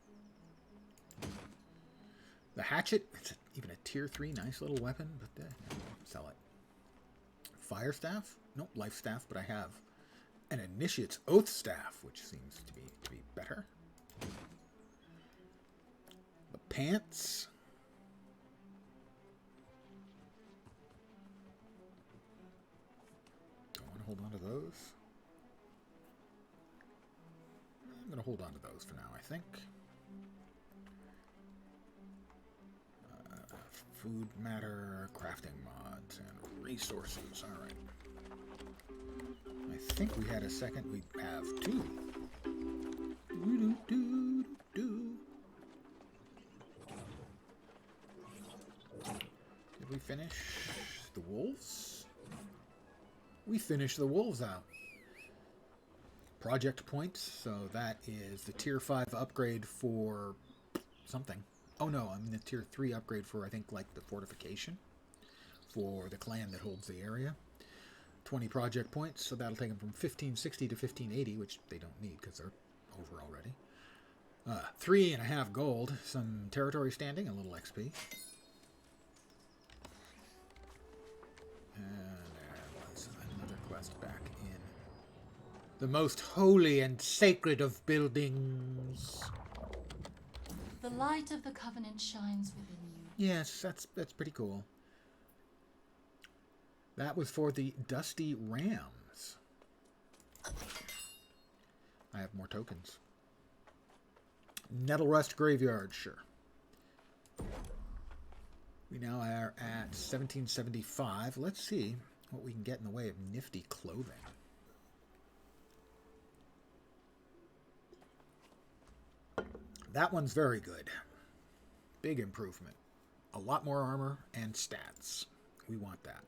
The hatchet, it's even a tier 3 nice little weapon, but sell it. Fire staff? Nope, life staff, but I have an initiate's oath staff, which seems to be better. The pants. Don't want to hold on to those. I'm going to hold on to those for now, I think. Food matter, crafting mods, and resources. All right. I think we had a second. We have two. Did we finish the wolves? We finished the wolves out. Project points. So that is the tier 5 upgrade for something. Oh no, I'm the tier 3 upgrade for, I think, like the fortification for the clan that holds the area. 20 project points, so that'll take them from 1560 to 1580, which they don't need because they're over already. 3.5 gold, some territory standing, a little XP. And there was another quest back in the most holy and sacred of buildings. The light of the Covenant shines within you. Yes, that's pretty cool. That was for the Dusty Rams. I have more tokens. Nettlrust Graveyard, sure. We now are at 1775. Let's see what we can get in the way of nifty clothing. That one's very good. Big improvement. A lot more armor and stats. We want that.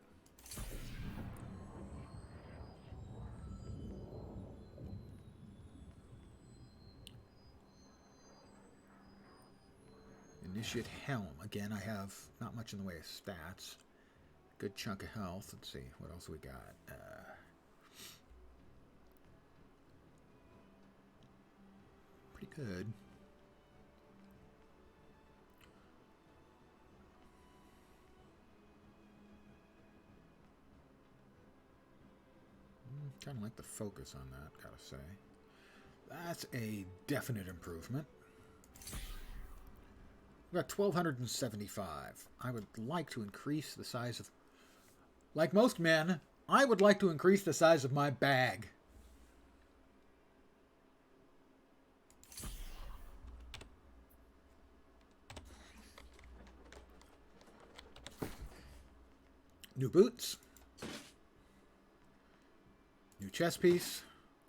Initiate Helm. Again, I have not much in the way of stats. Good chunk of health. Let's see. What else we got? Pretty good. Kind of like the focus on that, gotta say. That's a definite improvement. We've got 1,275. I would like to increase the size of... Like most men, I would like to increase the size of my bag. New boots. New chest piece.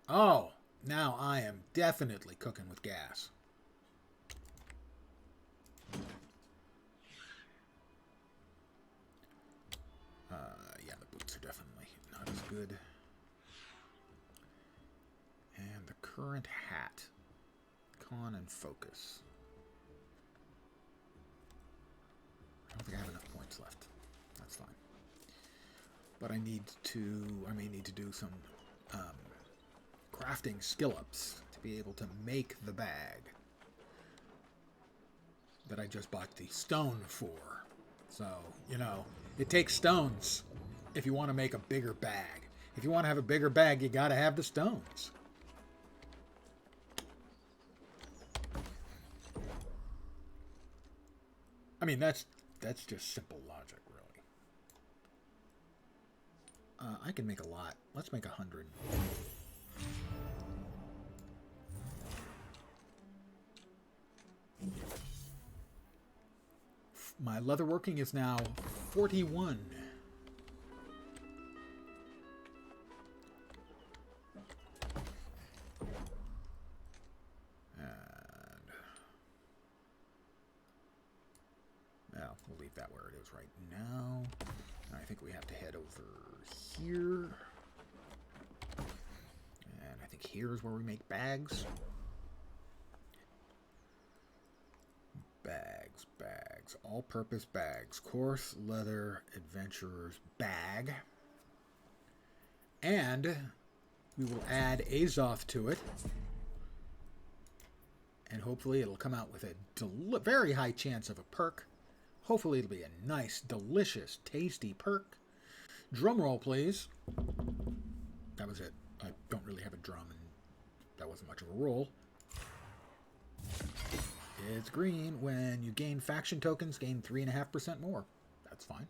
Oh, now I am definitely cooking with gas. Yeah, the boots are definitely not as good. And the current hat. Con and focus. I don't think I have enough points left. That's fine. But I may need to do some crafting skill-ups to be able to make the bag that I just bought the stone for. So, you know, it takes stones if you want to make a bigger bag. If you want to have a bigger bag, you got to have the stones. I mean, that's just simple logic, really. I can make a lot. Let's make 100. My leatherworking is now 41. Well, we'll leave that where it is right now. I think we have to head over here. And I think here is where we make bags. Bags. All-purpose bags. Coarse leather adventurer's bag. And we will add Azoth to it. And hopefully it'll come out with a very high chance of a perk. Hopefully it'll be a nice, delicious, tasty perk. Drum roll, please. That was it. I don't really have a drum, and that wasn't much of a roll. It's green. When you gain faction tokens, gain 3.5% more. That's fine.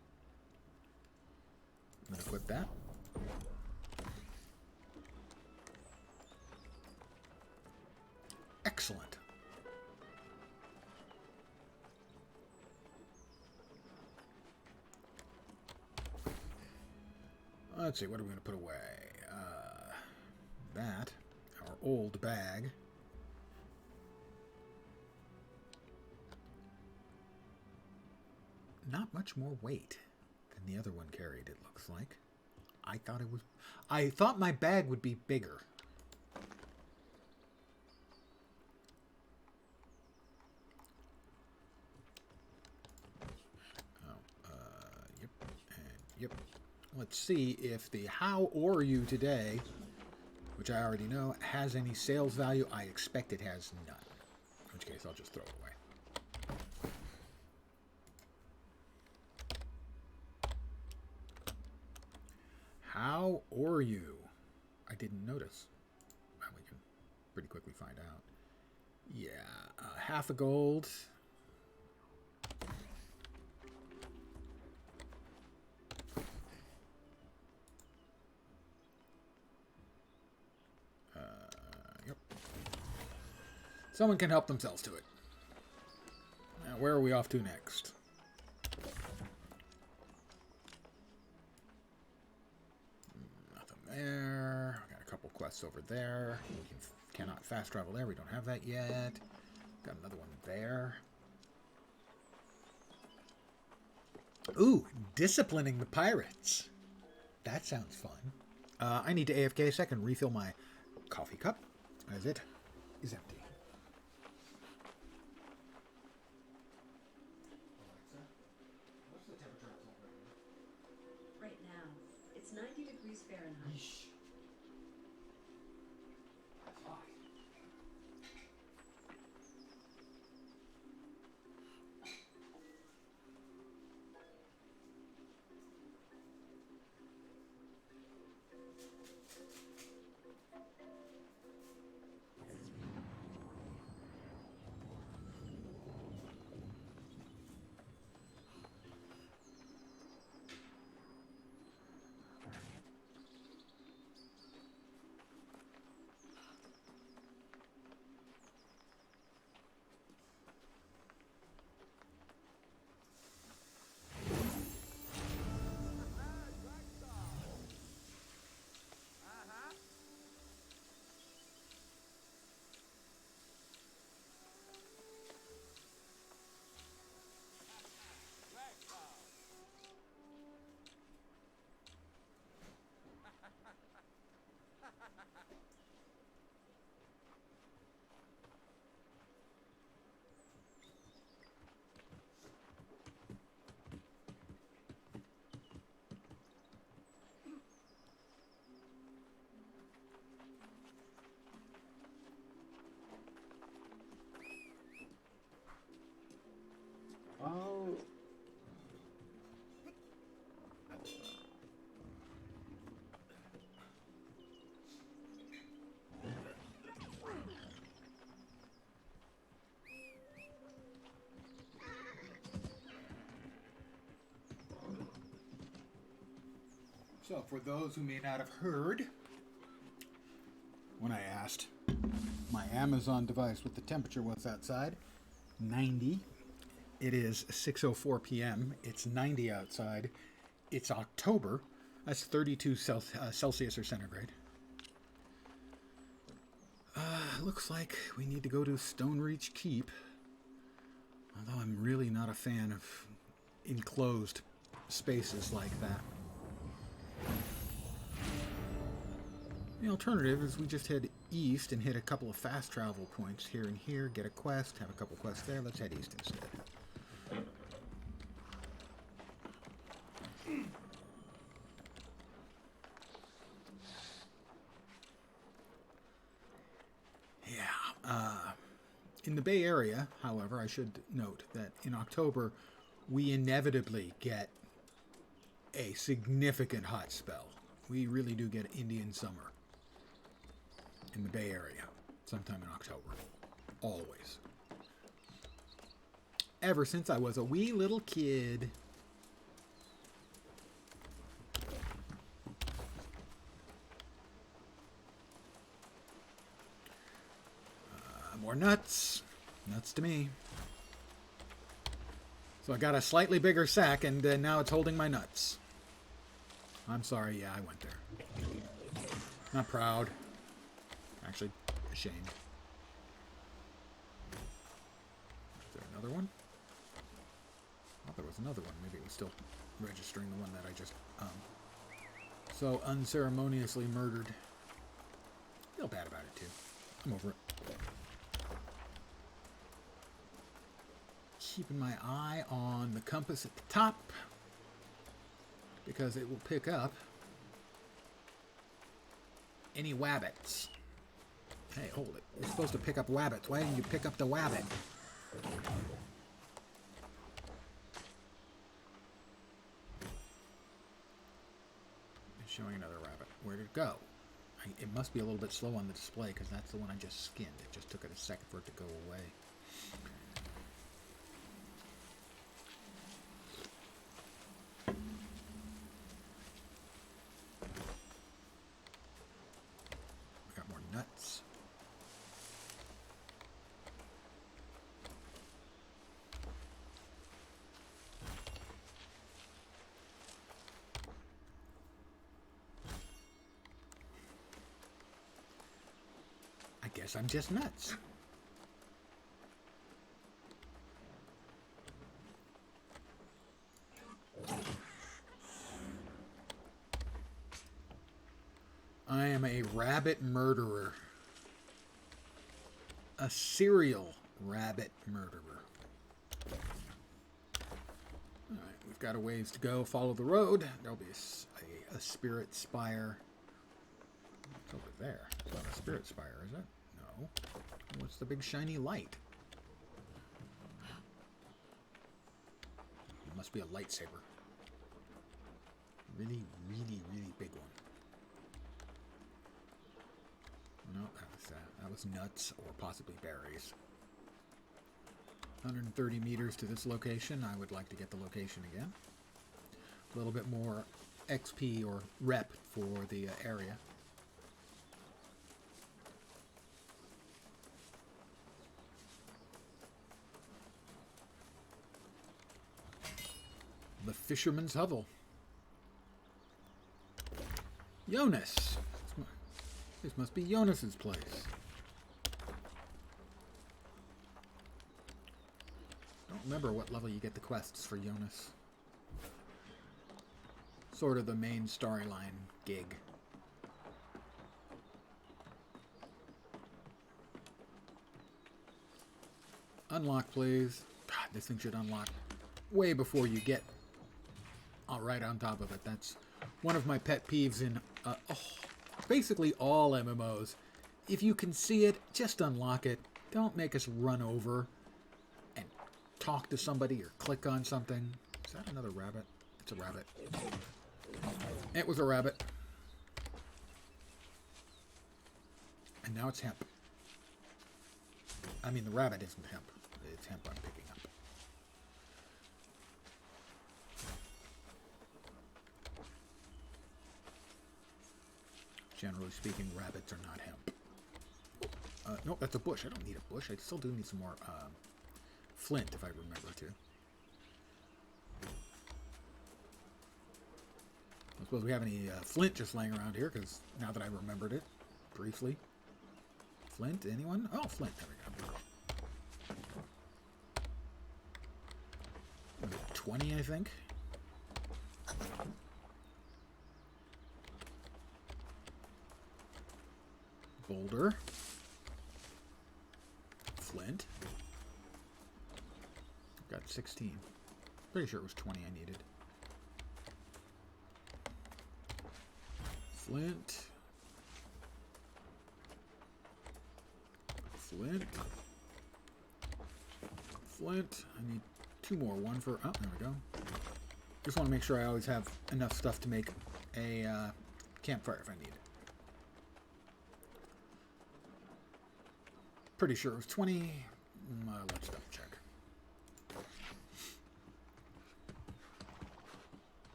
I'm going to equip that. Excellent. Let's see, what are we going to put away? That, our old bag. Not much more weight than the other one carried, it looks like. I thought my bag would be bigger. Yep, and yep. Let's see if the How Are You Today, which I already know, has any sales value. I expect it has none. In which case, I'll just throw it away. How are you? I didn't notice. Well, we can pretty quickly find out. Yeah, half a gold. Yep. Someone can help themselves to it. Now, where are we off to next? Nothing there. Got a couple quests over there. We cannot fast travel there. We don't have that yet. Got another one there. Ooh, disciplining the pirates. That sounds fun. I need to AFK a second, refill my coffee cup, as it is empty. What's the temperature outside right now? It's 90 degrees Fahrenheit. Yeesh. That's hot. Oh. So, for those who may not have heard, when I asked my Amazon device what the temperature was outside, 90. It is 6:04 p.m. It's 90 outside. It's October. That's 32 Celsius or centigrade. Looks like we need to go to Stonereach Keep. Although I'm really not a fan of enclosed spaces like that. The alternative is we just head east and hit a couple of fast travel points here and here, get a quest, have a couple quests there. Let's head east instead. In the Bay Area, however, I should note that in October, we inevitably get a significant hot spell. We really do get Indian summer in the Bay Area, sometime in October. Always. Ever since I was a wee little kid. More nuts. Nuts to me. So I got a slightly bigger sack, and now it's holding my nuts. I'm sorry, yeah, I went there. Not proud. Actually, ashamed. Is there another one? I thought there was another one. Maybe it was still registering the one that I just so unceremoniously murdered. Feel bad about it, too. I'm over it. Keeping my eye on the compass at the top because it will pick up any wabbits. Hey, hold it. You're supposed to pick up wabbits. Why didn't you pick up the wabbit? It's showing another rabbit. Where did it go? It must be a little bit slow on the display because that's the one I just skinned. It just took it a second for it to go away. Got more nuts. I guess I'm just nuts. I am a rabbit murderer. A serial rabbit murderer. Alright, we've got a ways to go. Follow the road. There'll be a spirit spire. It's over there. It's not a spirit spire, is it? No. What's the big shiny light? It must be a lightsaber. Really, really, really big one. No, that was nuts or possibly berries. 130 meters to this location. I would like to get the location again. A little bit more XP or rep for the area. The Fisherman's Hovel. Jonas. This must be Jonas's place. Don't remember what level you get the quests for Jonas. Sort of the main storyline gig. Unlock, please. God, this thing should unlock way before you get right on top of it. That's one of my pet peeves in basically all MMOs. If you can see it, just unlock it. Don't make us run over and talk to somebody or click on something. Is that another rabbit? It's a rabbit. It was a rabbit. And now it's hemp. I mean, the rabbit isn't hemp. It's hemp I'm picking up. Generally speaking, rabbits are not hemp. Nope, that's a bush. I don't need a bush. I still do need some more flint, if I remember to. I don't suppose we have any flint just laying around here, because now that I remembered it, briefly. Flint, anyone? Oh, flint, there we go. 20, I think. Boulder. Flint. Got 16. Pretty sure it was 20 I needed. Flint. Flint. Flint. I need 2 more. One for... Oh, there we go. Just want to make sure I always have enough stuff to make a campfire if I need it. Pretty sure it was 20. Let's double check.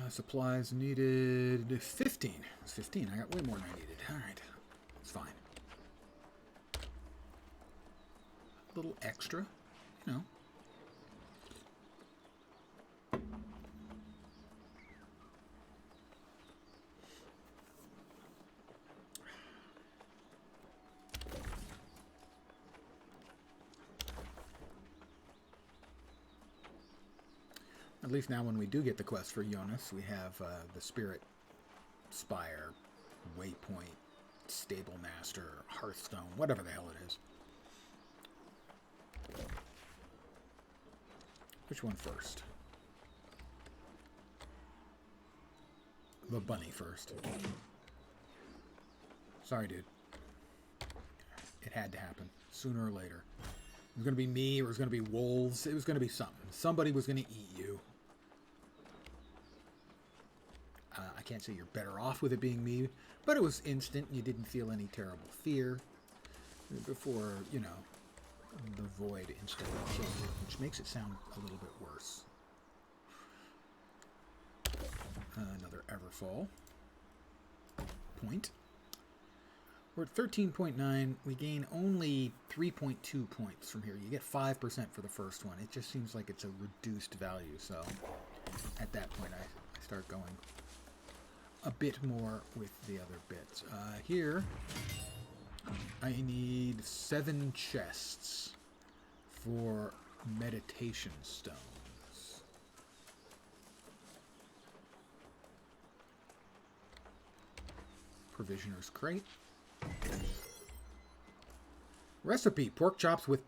Supplies needed 15. It was 15. I got way more than I needed. All right. It's fine. A little extra, you know. At least now when we do get the quest for Jonas, we have the Spirit Spire, Waypoint, Stable Master, Hearthstone, whatever the hell it is. Which one first? The bunny first. Sorry, dude. It had to happen. Sooner or later. It was going to be me, or it was going to be wolves. It was going to be something. Somebody was going to eat you. I can't say you're better off with it being me, but it was instant. You didn't feel any terrible fear before, you know, the void instantly killed you, which makes it sound a little bit worse. Another Everfall point. We're at 13.9. We gain only 3.2 points from here. You get 5% for the first one. It just seems like it's a reduced value, so at that point I start going a bit more with the other bits. Here, I need 7 chests for meditation stones. Provisioner's crate. Recipe, pork chops with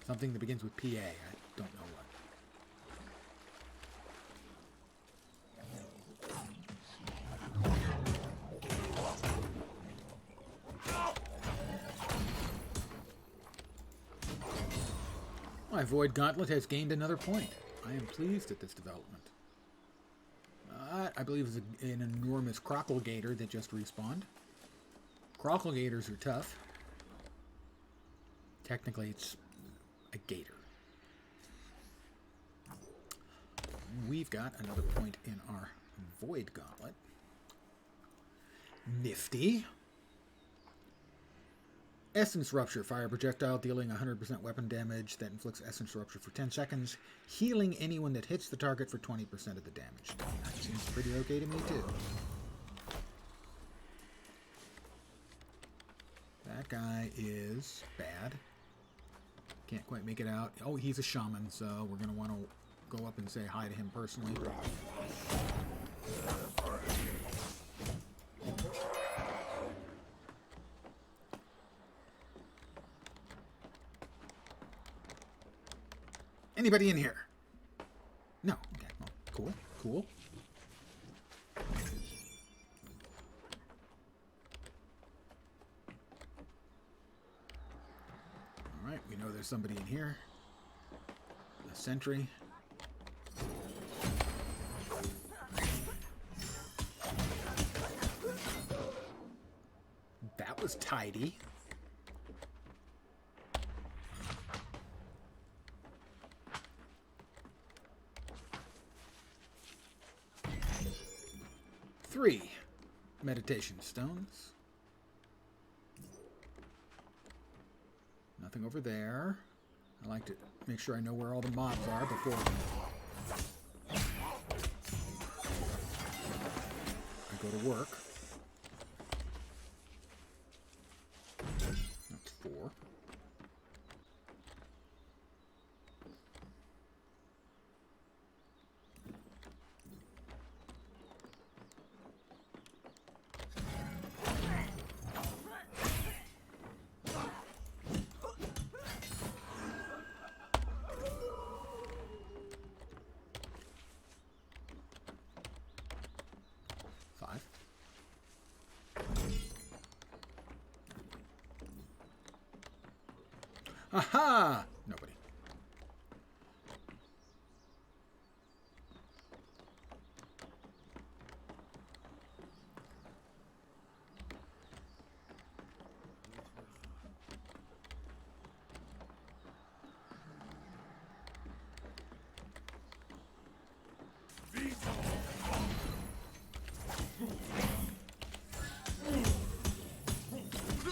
something that begins with PA. I don't know what. My Void Gauntlet has gained another point. I am pleased at this development. I believe it's an enormous Crockle Gator that just respawned. Crockle Gators are tough. Technically, it's a gator. We've got another point in our Void Gauntlet. Nifty. Essence Rupture. Fire projectile dealing 100% weapon damage that inflicts Essence Rupture for 10 seconds, healing anyone that hits the target for 20% of the damage. That seems pretty okay to me, too. That guy is bad. Can't quite make it out. Oh, he's a shaman, so we're going to want to go up and say hi to him personally. Anybody in here? No. Okay, well, cool, cool. Alright, we know there's somebody in here. A sentry. That was tidy. Three meditation stones. Nothing over there. I like to make sure I know where all the mobs are before I go to work. That's 4. Aha! Nobody.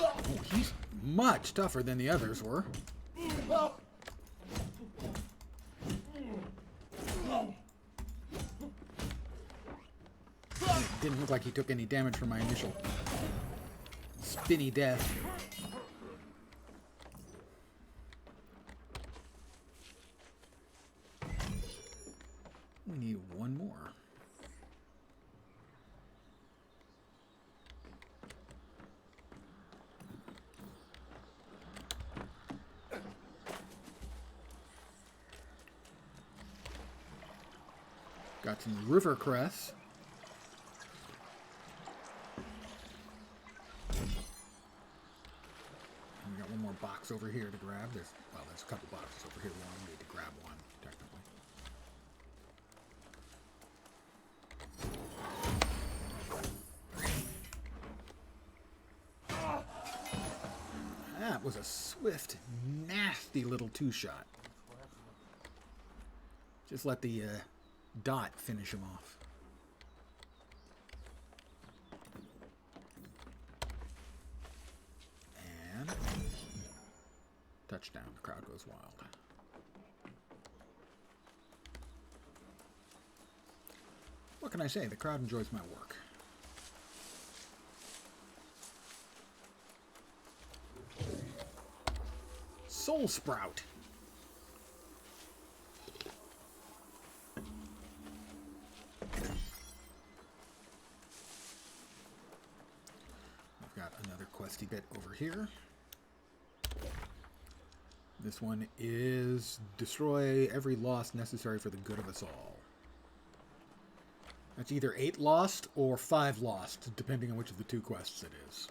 Oh, he's much tougher than the others were. Didn't look like he took any damage from my initial spinny death. We need one more. Got some river cress. And we got one more box over here to grab. There's a couple boxes over here. We only need to grab one, technically. was a swift, nasty little two-shot. Just let the dot finish him off. And touchdown. The crowd goes wild. What can I say? The crowd enjoys my work. Soul Sprout. I've got another questy bit over here. This one is destroy every loss necessary for the good of us all. That's either 8 lost or 5 lost, depending on which of the 2 quests it is.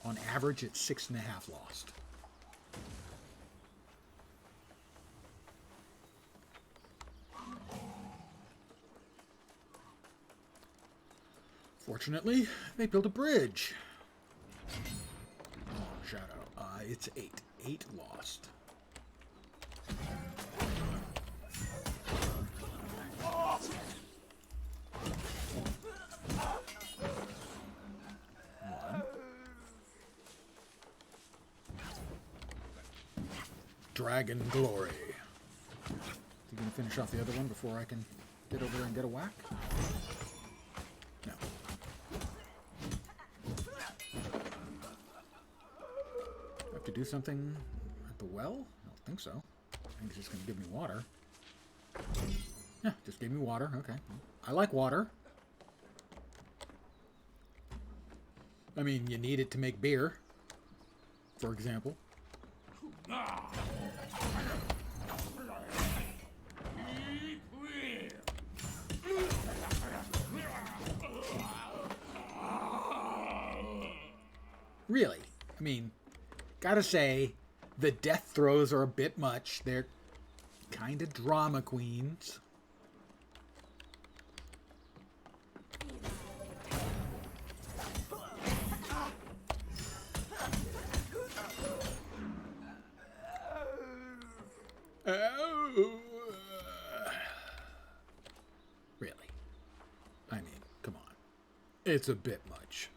On average, it's 6.5 lost. Fortunately, they built a bridge. Oh, Shadow. It's 8. 8 lost. One. Dragon Glory. You gonna finish off the other one before I can get over there and get a whack? No. Have to do something at the well? I don't think so. I think it's just gonna give me water. Yeah, just gave me water. Okay. I like water. I mean, you need it to make beer, for example. Really? I mean, gotta say, the death throws are a bit much. They're kind of drama queens. Really? I mean, come on. It's a bit much.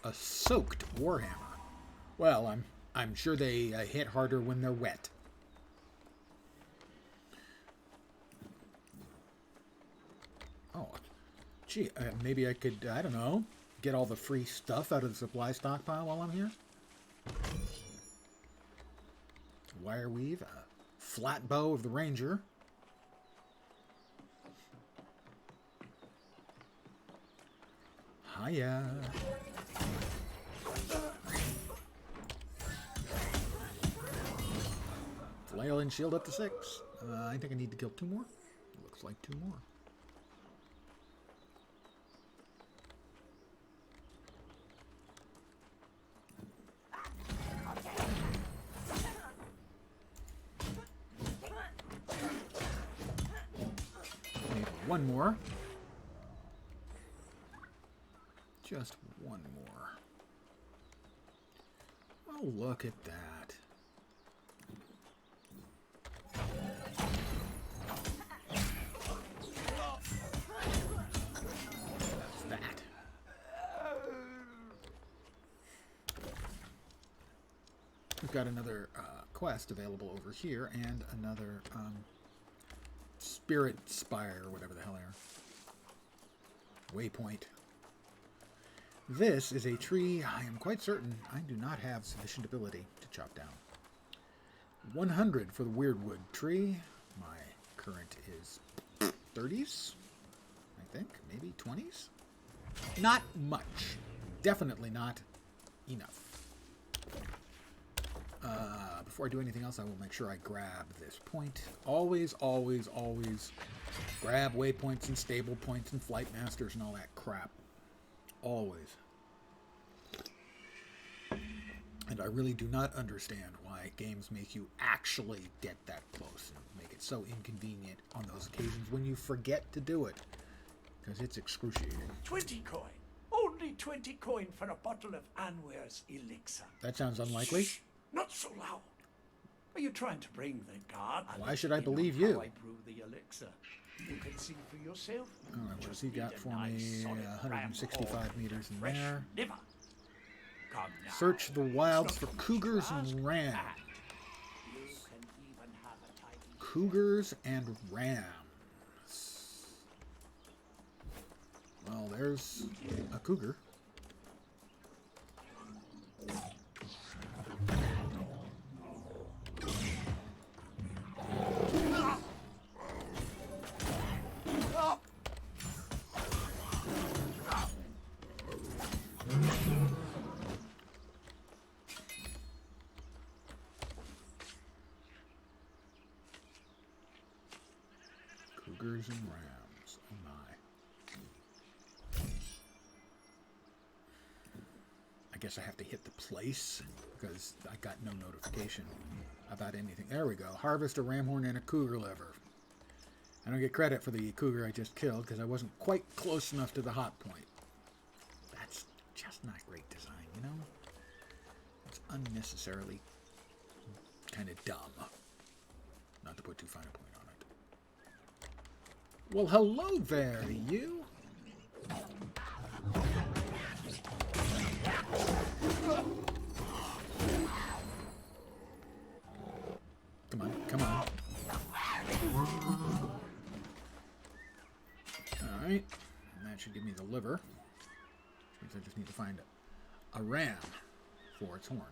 A soaked warhammer. Well, I'm sure they hit harder when they're wet. Oh, gee, maybe I could, I don't know, get all the free stuff out of the supply stockpile while I'm here. Wire weave, a flat bow of the ranger. Hiya. Flail and shield up to 6. I think I need to kill 2 more. Looks like 2 more. Need 1 more. Just 1 more. Oh, look at that. That's that. We've got another quest available over here and another Spirit Spire, or whatever the hell they are. Waypoint. This is a tree I am quite certain I do not have sufficient ability to chop down. 100 for the Weirdwood tree. My current is 30s, I think, maybe 20s. Not much. Definitely not enough. Before I do anything else, I will make sure I grab this point. Always, always, always grab waypoints and stable points and flight masters and all that crap. Always. And I really do not understand why games make you actually get that close and make it so inconvenient on those occasions when you forget to do it. Because it's excruciating. 20 coin. Only 20 coin for a bottle of Anwar's elixir. That sounds unlikely. Shh, not so loud. Are you trying to bring the guard? Why should I in on believe how you? I brew the elixir. You can see for yourself. All right, what's Just he need got a for nice me? solid 165 ram meters in horn, fresh there. liver. Come now. Search the wilds It's for not too much cougars to ask. and ram. You can even have a tidy Cougars and rams. Well, there's a cougar. Cougars and rams. Oh my. I guess I have to hit the place because I got no notification about anything. There we go. Harvest a ram horn and a cougar liver. I don't get credit for the cougar I just killed because I wasn't quite close enough to the hot point. That's just not great design, you know? It's unnecessarily kind of dumb. Not to put too fine a point on it. Well, hello there, you. Come on, come on. Alright. That should give me the liver. Which means I just need to find a ram for its horn.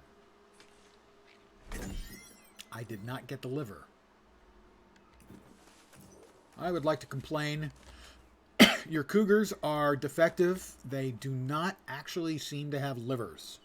I did not get the liver. I would like to complain. Your cougars are defective. They do not actually seem to have livers.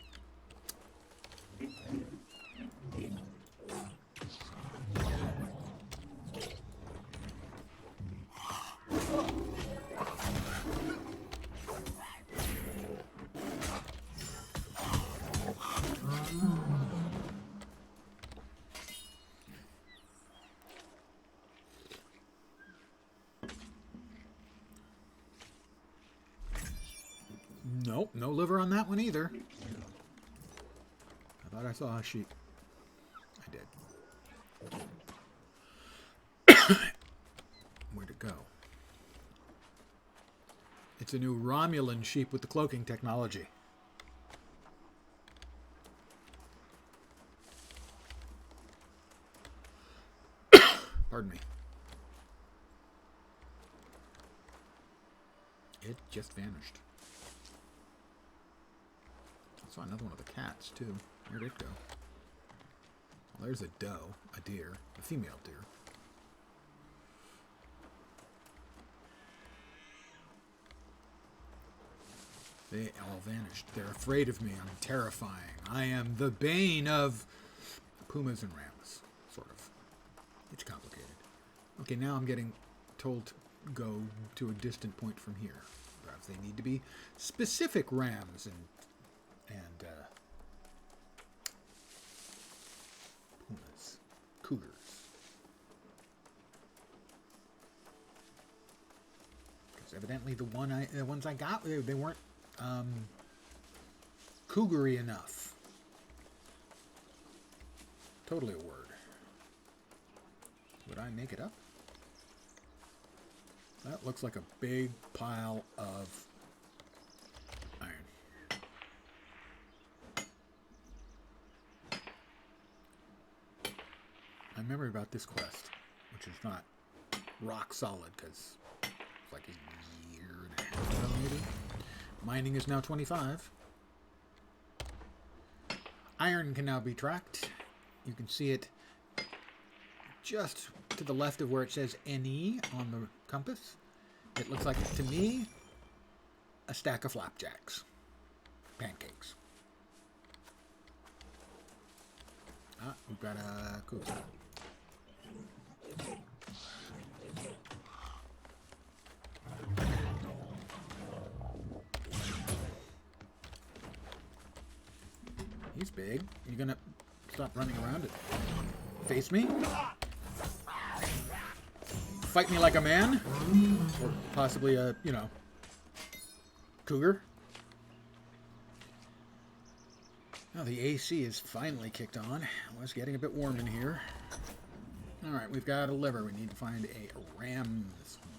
Nope, no liver on that one either. I thought I saw a sheep. I did. Where'd it go? It's a new Romulan sheep with the cloaking technology. Pardon me. It just vanished. I saw another one of the cats, too. Where'd it go? Well, there's a doe, a deer, a female deer. They all vanished. They're afraid of me. I'm terrifying. I am the bane of pumas and rams, sort of. It's complicated. Okay, now I'm getting told to go to a distant point from here. Perhaps they need to be specific rams and pumas, cougars. Because evidently the ones I got, they weren't cougary enough. Totally a word. Would I make it up? That looks like a big pile of iron. I remember about this quest, which is not rock solid because it's like a year and a half ago maybe. Mining is now 25. Iron can now be tracked. You can see it just to the left of where it says NE on the compass. It looks like, to me, a stack of flapjacks. Pancakes. Ah, we've got a cougar. He's big. You gonna stop running around and face me? Fight me like a man? Or possibly a, you know, cougar? Now the AC is finally kicked on. It was getting a bit warm in here. Alright, we've got a liver. We need to find a ram's horn.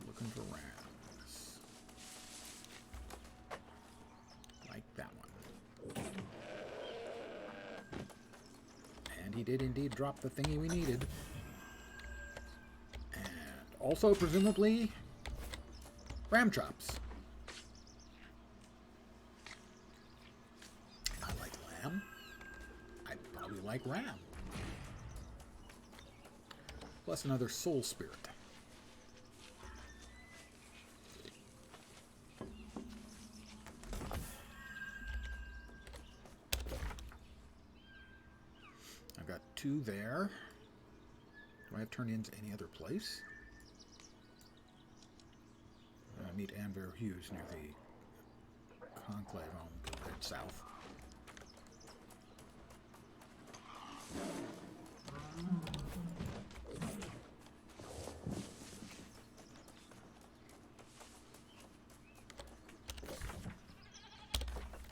Looking for rams. Like that one. And he did indeed drop the thingy we needed. Also, presumably, ram chops. I like lamb. I'd probably like ram. Plus another soul spirit. I've got 2 there. Do I have turn-ins any other place? Meet Amber Hughes near the Conclave home. Go right south.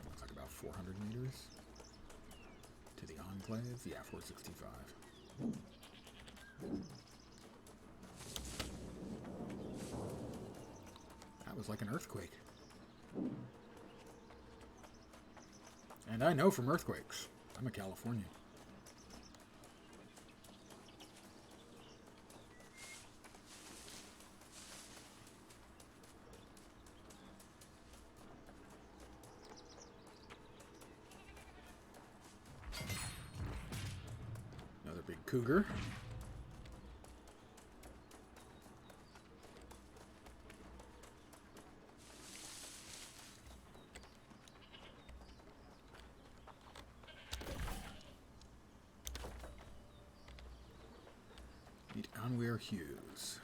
Looks like about 400 meters to the Enclave. Yeah, 465. That was like an earthquake. And I know from earthquakes. I'm a Californian. Another big cougar. Anwer Hughes.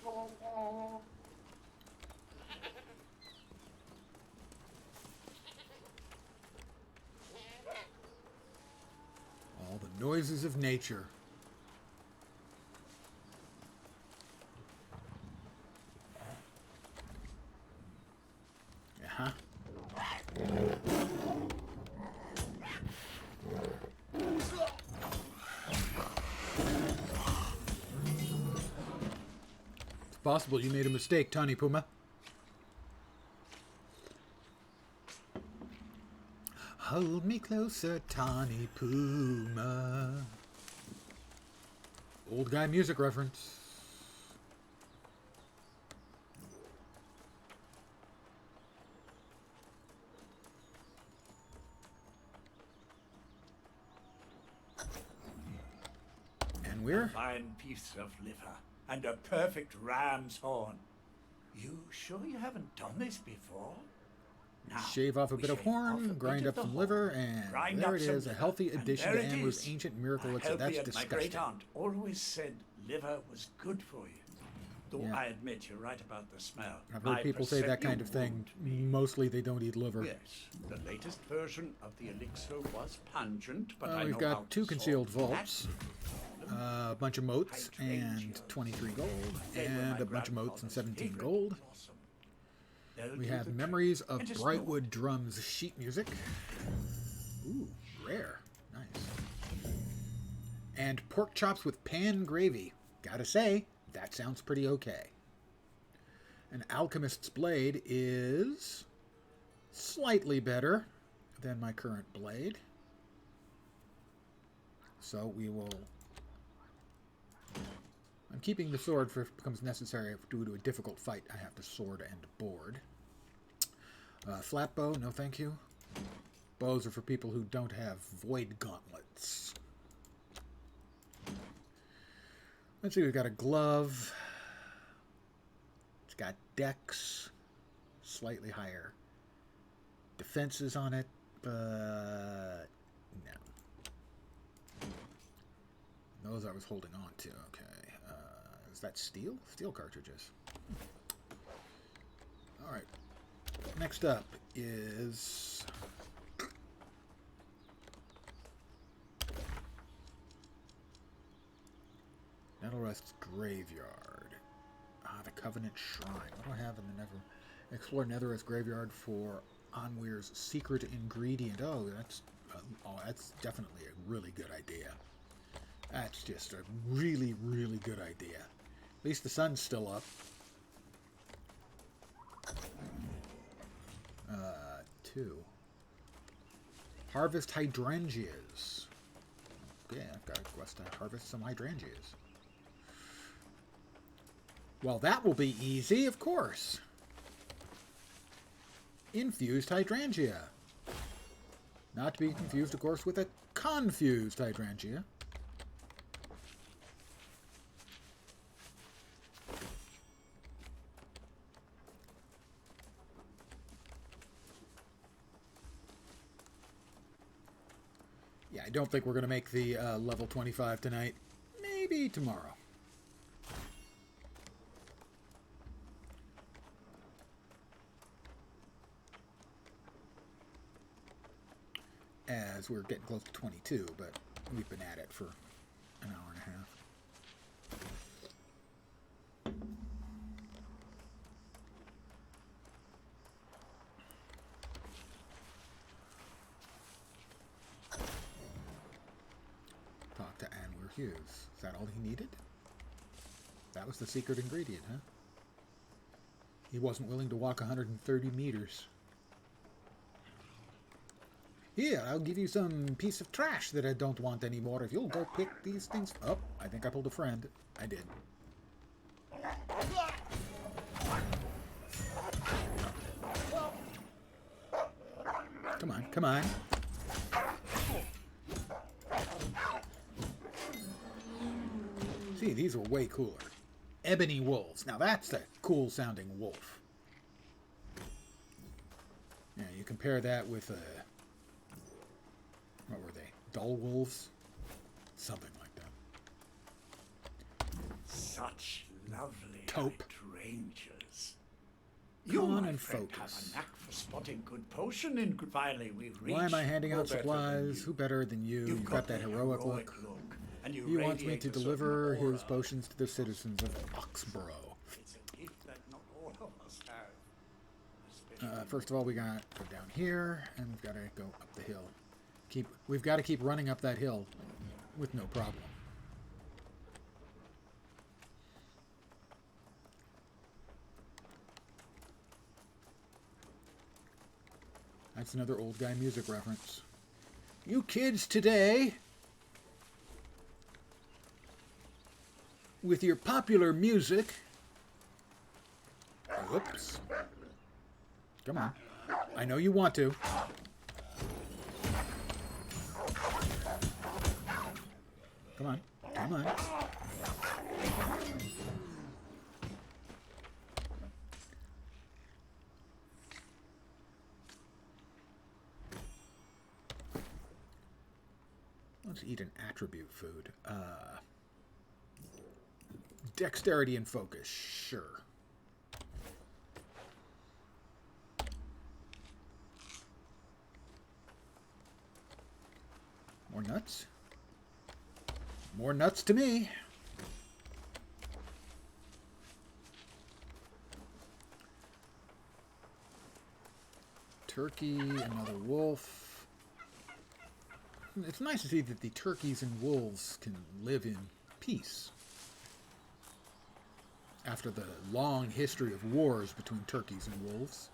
All the noises of nature. Uh-huh. It's possible you made a mistake, Tawny Puma. Hold me closer, Tawny Puma. Old guy music reference. A fine piece of liver and a perfect ram's horn. You sure you haven't done this before? Now, Shave off a bit of horn, grind up some liver, and Grind there up it some is, a liver, healthy and addition there to it Amber's is. ancient miracle elixir. Healthy, That's and disgusting. my great aunt always said liver was good for you. Though Yeah. I admit you're right about the smell. I've heard people say that kind of thing. Mostly they don't eat liver. Yes, the latest version of the elixir was pungent, but I We've know how got to 2 concealed solve that. vaults, a bunch of moats, and 23 gold, and a bunch of moats and 17 gold. We have Memories of Brightwood Drums sheet music. Ooh, rare. Nice. And pork chops with pan gravy. Gotta say, that sounds pretty okay. An Alchemist's Blade is slightly better than my current blade. So we will I'm keeping the sword for if it becomes necessary due to a difficult fight. I have to sword and board. Flat bow, no thank you. Bows are for people who don't have void gauntlets. Let's see, we've got a glove. It's got dex, slightly higher defenses on it, but no. Those I was holding on to. Okay. Is that steel? Steel cartridges. All right. Next up is Netherrust's Graveyard. The Covenant Shrine. What do I have in the Nether? Explore Netherrust's Graveyard for Onweir's secret ingredient. Oh, that's definitely a really good idea. That's just a really, really good idea. At least the sun's still up. 2. Harvest hydrangeas. Okay, I've got a quest to harvest some hydrangeas. Well, that will be easy, of course. Infused hydrangea. Not to be confused, of course, with a confused hydrangea. Yeah, I don't think we're going to make the level 25 tonight. Maybe tomorrow. As we're getting close to 22, but we've been at it for an hour and a half. Talk to Anweir Hughes. Is that all he needed? That was the secret ingredient, huh? He wasn't willing to walk 130 meters. Here, I'll give you some piece of trash that I don't want anymore if you'll go pick these things up. I think I pulled a friend. I did. Come on, come on. See, these were way cooler. Ebony wolves. Now that's a cool sounding wolf. Yeah, you compare that with a... What were they? Dull wolves? Something like that. Such lovely Taupe. hydrangeas. Come You, on my and friend, focus. have a knack for spotting good potion, and finally we've reached. Why am I handing no out better than supplies? you. Who better than you? You've got that the heroic look. and you He wants me radiate to a certain deliver his aura. potions to the citizens of Oxborough. It's a gift that not all of us have. First of all, we got to go down here, and we've got to go up the hill. We've got to keep running up that hill with no problem. That's another old guy music reference. You kids today, with your popular music. Whoops. Come on. I know you want to. Come on. Come on. Let's eat an attribute food. Dexterity and focus. Sure. More nuts? More nuts to me. Turkey, another wolf. It's nice to see that the turkeys and wolves can live in peace. After the long history of wars between turkeys and wolves.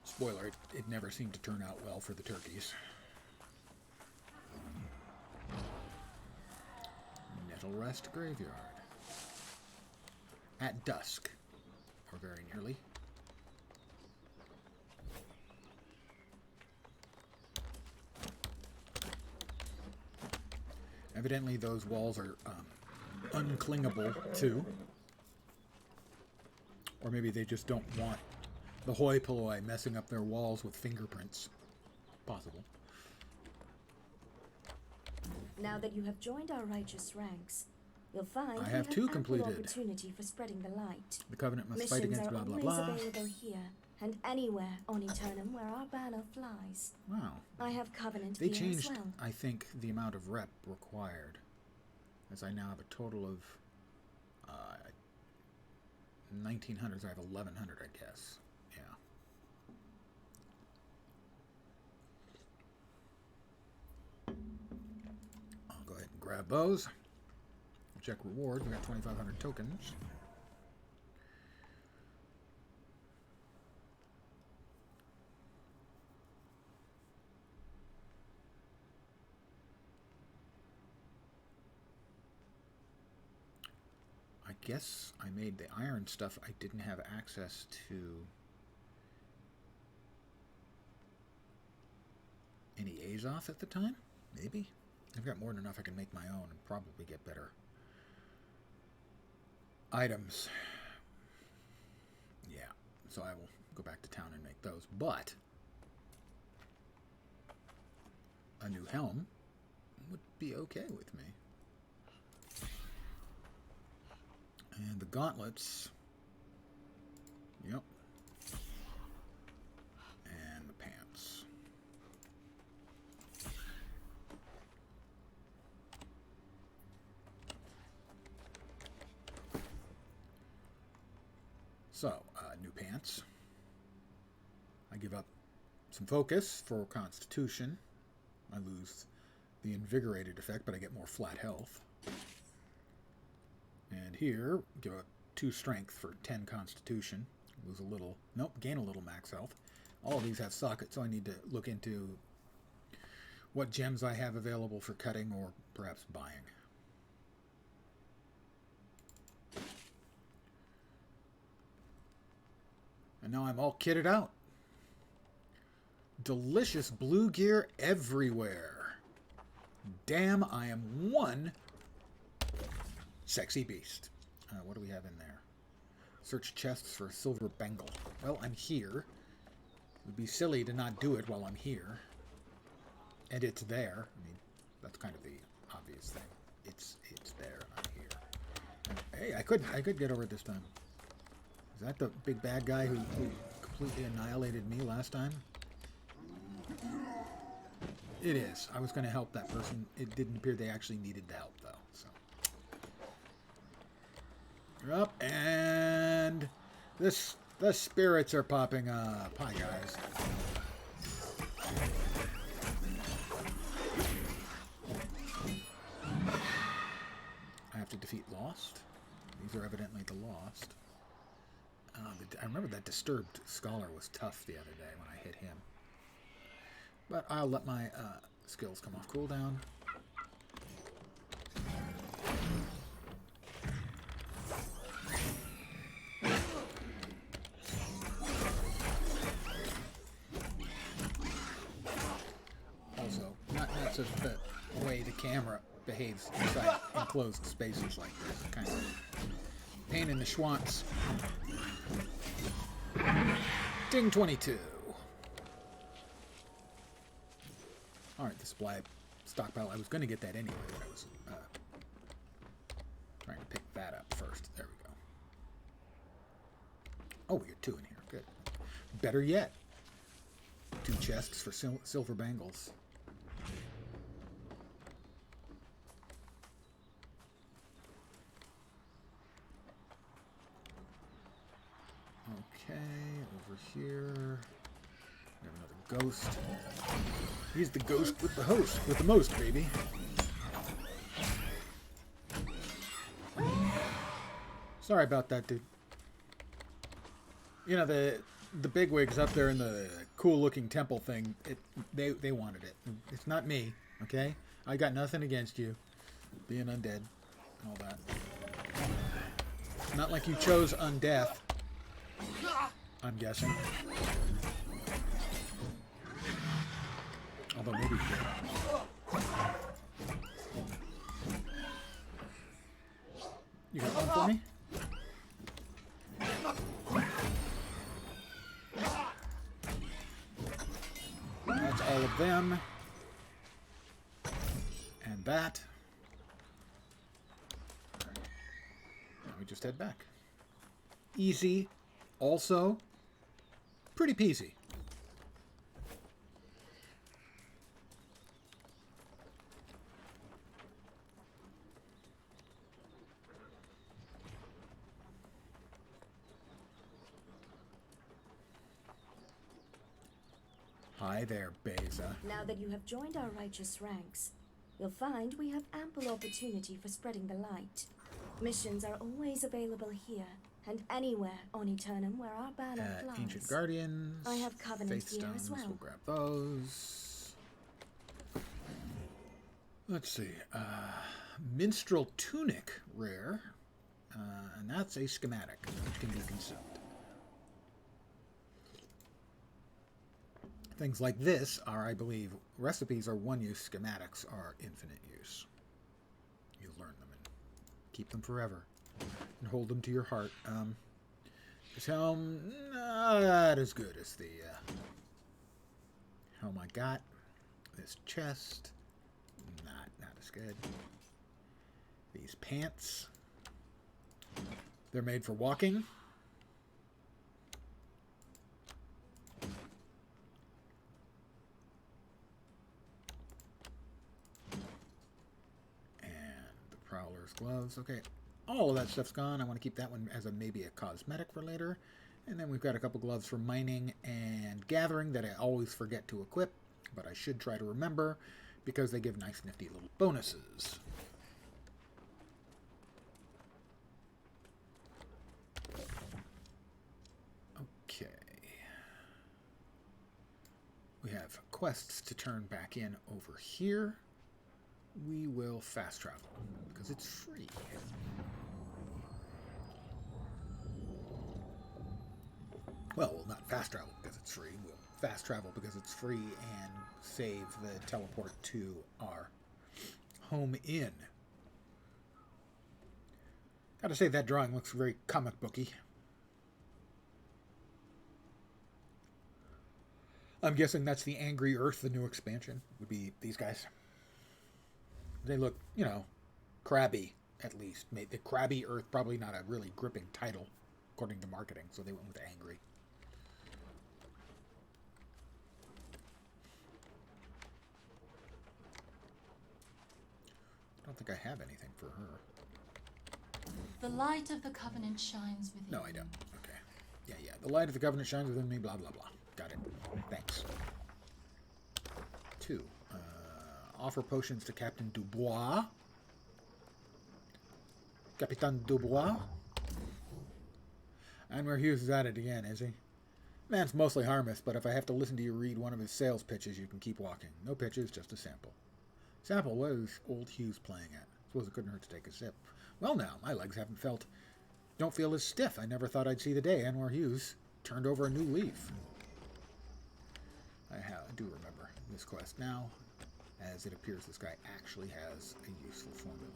Spoiler, it never seemed to turn out well for the turkeys. No. Nettlrest Graveyard. At dusk, or very nearly. Evidently those walls are unclingable too. Or maybe they just don't want the hoi polloi messing up their walls with fingerprints. Possible. Now that you have joined our righteous ranks, you'll find I have we two ample completed. opportunity for spreading the light. The Covenant must Missions fight against are blah blah always blah. available here and anywhere on Eternum where our banner flies. Wow. I have Covenant They gear changed, as well. I think, the amount of rep required. As I now have a total of 1900s. I have 1100, I guess. Yeah. I'll go ahead and grab those. Check rewards. We got 2,500 tokens. I guess I made the iron stuff. I didn't have access to any Azoth at the time. Maybe. I've got more than enough I can make my own and probably get better items. Yeah. So I will go back to town and make those. But a new helm would be okay with me. And the gauntlets. Yep. And the pants. So, new pants. I give up some focus for Constitution. I lose the invigorated effect, but I get more flat health. And here, give up 2 strength for 10 constitution. Lose a little. Nope, gain a little max health. All of these have sockets, so I need to look into what gems I have available for cutting or perhaps buying. And now I'm all kitted out. Delicious blue gear everywhere. Damn, I am one sexy beast. What do we have in there? Search chests for a silver bangle. Well, I'm here. It would be silly to not do it while I'm here. And it's there. I mean, that's kind of the obvious thing. It's there. I'm here. And, hey, I could get over it this time. Is that the big bad guy who completely annihilated me last time? It is. I was going to help that person. It didn't appear they actually needed the help, though. So. You're up, and the spirits are popping up. Hi, guys. I have to defeat Lost. These are evidently the Lost. I remember that Disturbed Scholar was tough the other day when I hit him. But I'll let my skills come off cooldown. Also, not such the way the camera behaves inside enclosed spaces like this. Kind of pain in the schwanz. Ding 22. Alright, the supply stockpile. I was going to get that anyway, but I was trying to pick that up first. There we go. Oh, we got 2 in here. Good. Better yet. 2 chests for silver bangles. Okay, over here. We have another ghost. He's the ghost with the host, with the most, baby. Sorry about that, dude. You know, the bigwigs up there in the cool-looking temple thing, they wanted it. It's not me, okay? I got nothing against you being undead. and all that. Not like you chose undeath, I'm guessing. Although maybe you did. You got one for me? That's all of them. And that. Now we just head back. Easy. Also, pretty peasy. Hi there, Beza. Now that you have joined our righteous ranks, you'll find we have ample opportunity for spreading the light. Missions are always available here and anywhere on Eternum where our banner flies. Ancient Guardians. I have Covenant Faith here Stones. as well. We'll grab those. Let's see. Minstrel Tunic, rare. And that's a schematic, which can be consumed. Things like this are, I believe, recipes are one use, schematics are infinite use. You learn them and keep them forever. And hold them to your heart. This helm, not as good as the helm I got. This chest, not as good. These pants, they're made for walking. Prowler's gloves. Okay, all of that stuff's gone. I want to keep that one as maybe a cosmetic for later. And then we've got a couple gloves for mining and gathering that I always forget to equip, but I should try to remember because they give nice nifty little bonuses. Okay. We have quests to turn back in over here. We will fast travel because it's free. Well, not fast travel because it's free. We'll fast travel because it's free and save the teleport to our home inn. Gotta say, that drawing looks very comic booky. I'm guessing that's the Angry Earth, the new expansion, would be these guys. They look, you know, crabby, at least. The Crabby Earth, probably not a really gripping title, according to marketing, so they went with Angry. I don't think I have anything for her. The light of the Covenant shines within No, I don't. Okay. Yeah. The light of the Covenant shines within me, blah, blah, blah. Got it. Thanks. 2. Offer potions to Captain Dubois. Capitan Dubois. Anwar Hughes is at it again, is he? Man's mostly harmless, but if I have to listen to you read one of his sales pitches, you can keep walking. No pitches, just a sample. Sample, what is old Hughes playing at? Suppose it couldn't hurt to take a sip. Well now, my legs don't feel as stiff. I never thought I'd see the day Anwar Hughes turned over a new leaf. I do remember this quest now. As it appears, this guy actually has a useful formula.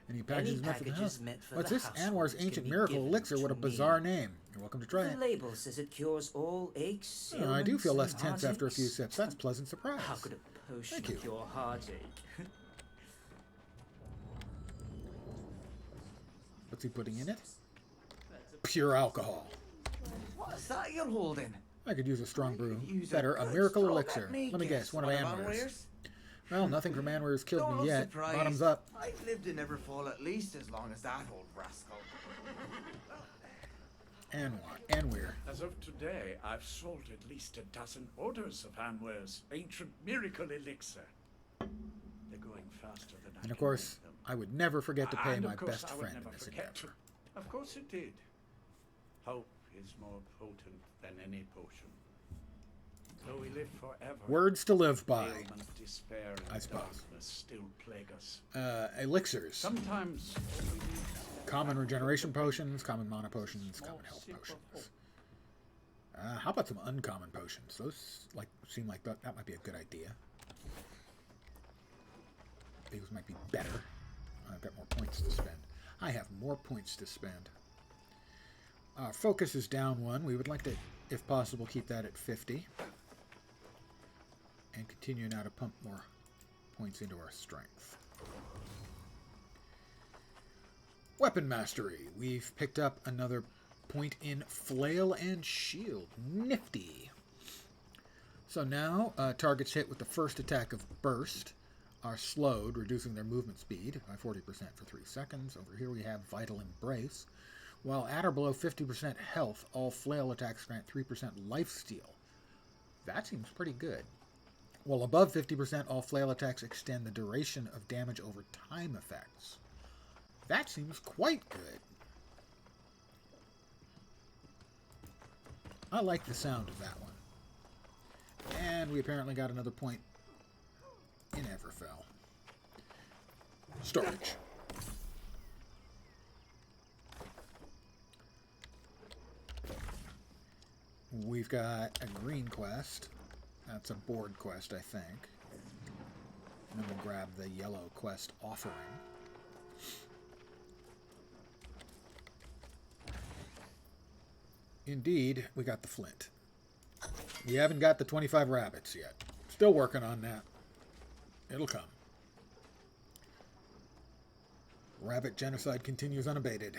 Any packages meant for the house? What's this? Anwar's Ancient Miracle Elixir. What a bizarre name. You're welcome to try it. The label says it cures all aches. Oh, I do feel less tense after a few sips. That's a pleasant surprise. How could a potion cure heartache? What's he putting in it? Pure alcohol. What's that you're holding? I could use a strong brew. Better, a miracle elixir. Let me guess, one of Anwar's. Well, nothing from Anwar's killed me yet. Bottoms up. I've lived in Everfall at least as long as that old rascal. Anwar. As of today, I've sold at least a dozen orders of Anwar's Ancient Miracle Elixir. They're going faster than I And of course, I would never forget to pay my best I would friend in never this forget endeavor. to. Of course it did. Hope is more potent than any potion. Though we live forever, Words to live by, ailment, despair, and I suppose. darkness still plague us. Elixirs. Sometimes all we need Common regeneration potions, common mana potions, common health potions. How about some uncommon potions? Those seem like that might be a good idea. These might be better. I've got more points to spend. I have more points to spend. Focus is down 1. We would like to, if possible, keep that at 50. And continue now to pump more points into our strength. Weapon mastery. We've picked up another point in flail and shield. Nifty. So now targets hit with the first attack of burst are slowed, reducing their movement speed by 40% for 3 seconds. Over here we have vital embrace. While at or below 50% health, all flail attacks grant 3% lifesteal. That seems pretty good. While above 50%, all flail attacks extend the duration of damage over time effects. That seems quite good. I like the sound of that one. And we apparently got another point in Everfell. Storage. We've got a green quest. That's a board quest, I think. And then we'll grab the yellow quest offering. Indeed, we got the flint. We haven't got the 25 rabbits yet. Still working on that. It'll come. Rabbit genocide continues unabated.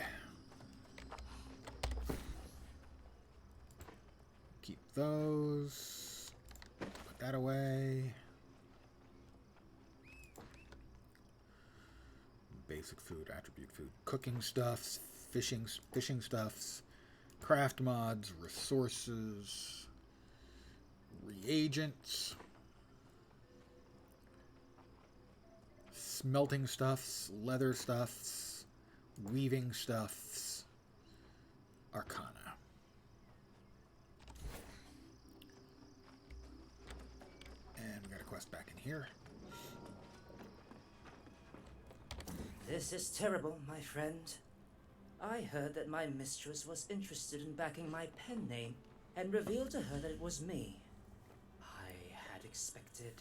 Keep those. Put that away. Basic food, attribute food, cooking stuffs, fishing stuffs, craft mods, resources, reagents, smelting stuffs, leather stuffs, weaving stuffs, arcana. And we got a quest back in here. This is terrible, my friend. I heard that my mistress was interested in backing my pen name and revealed to her that it was me. I had expected...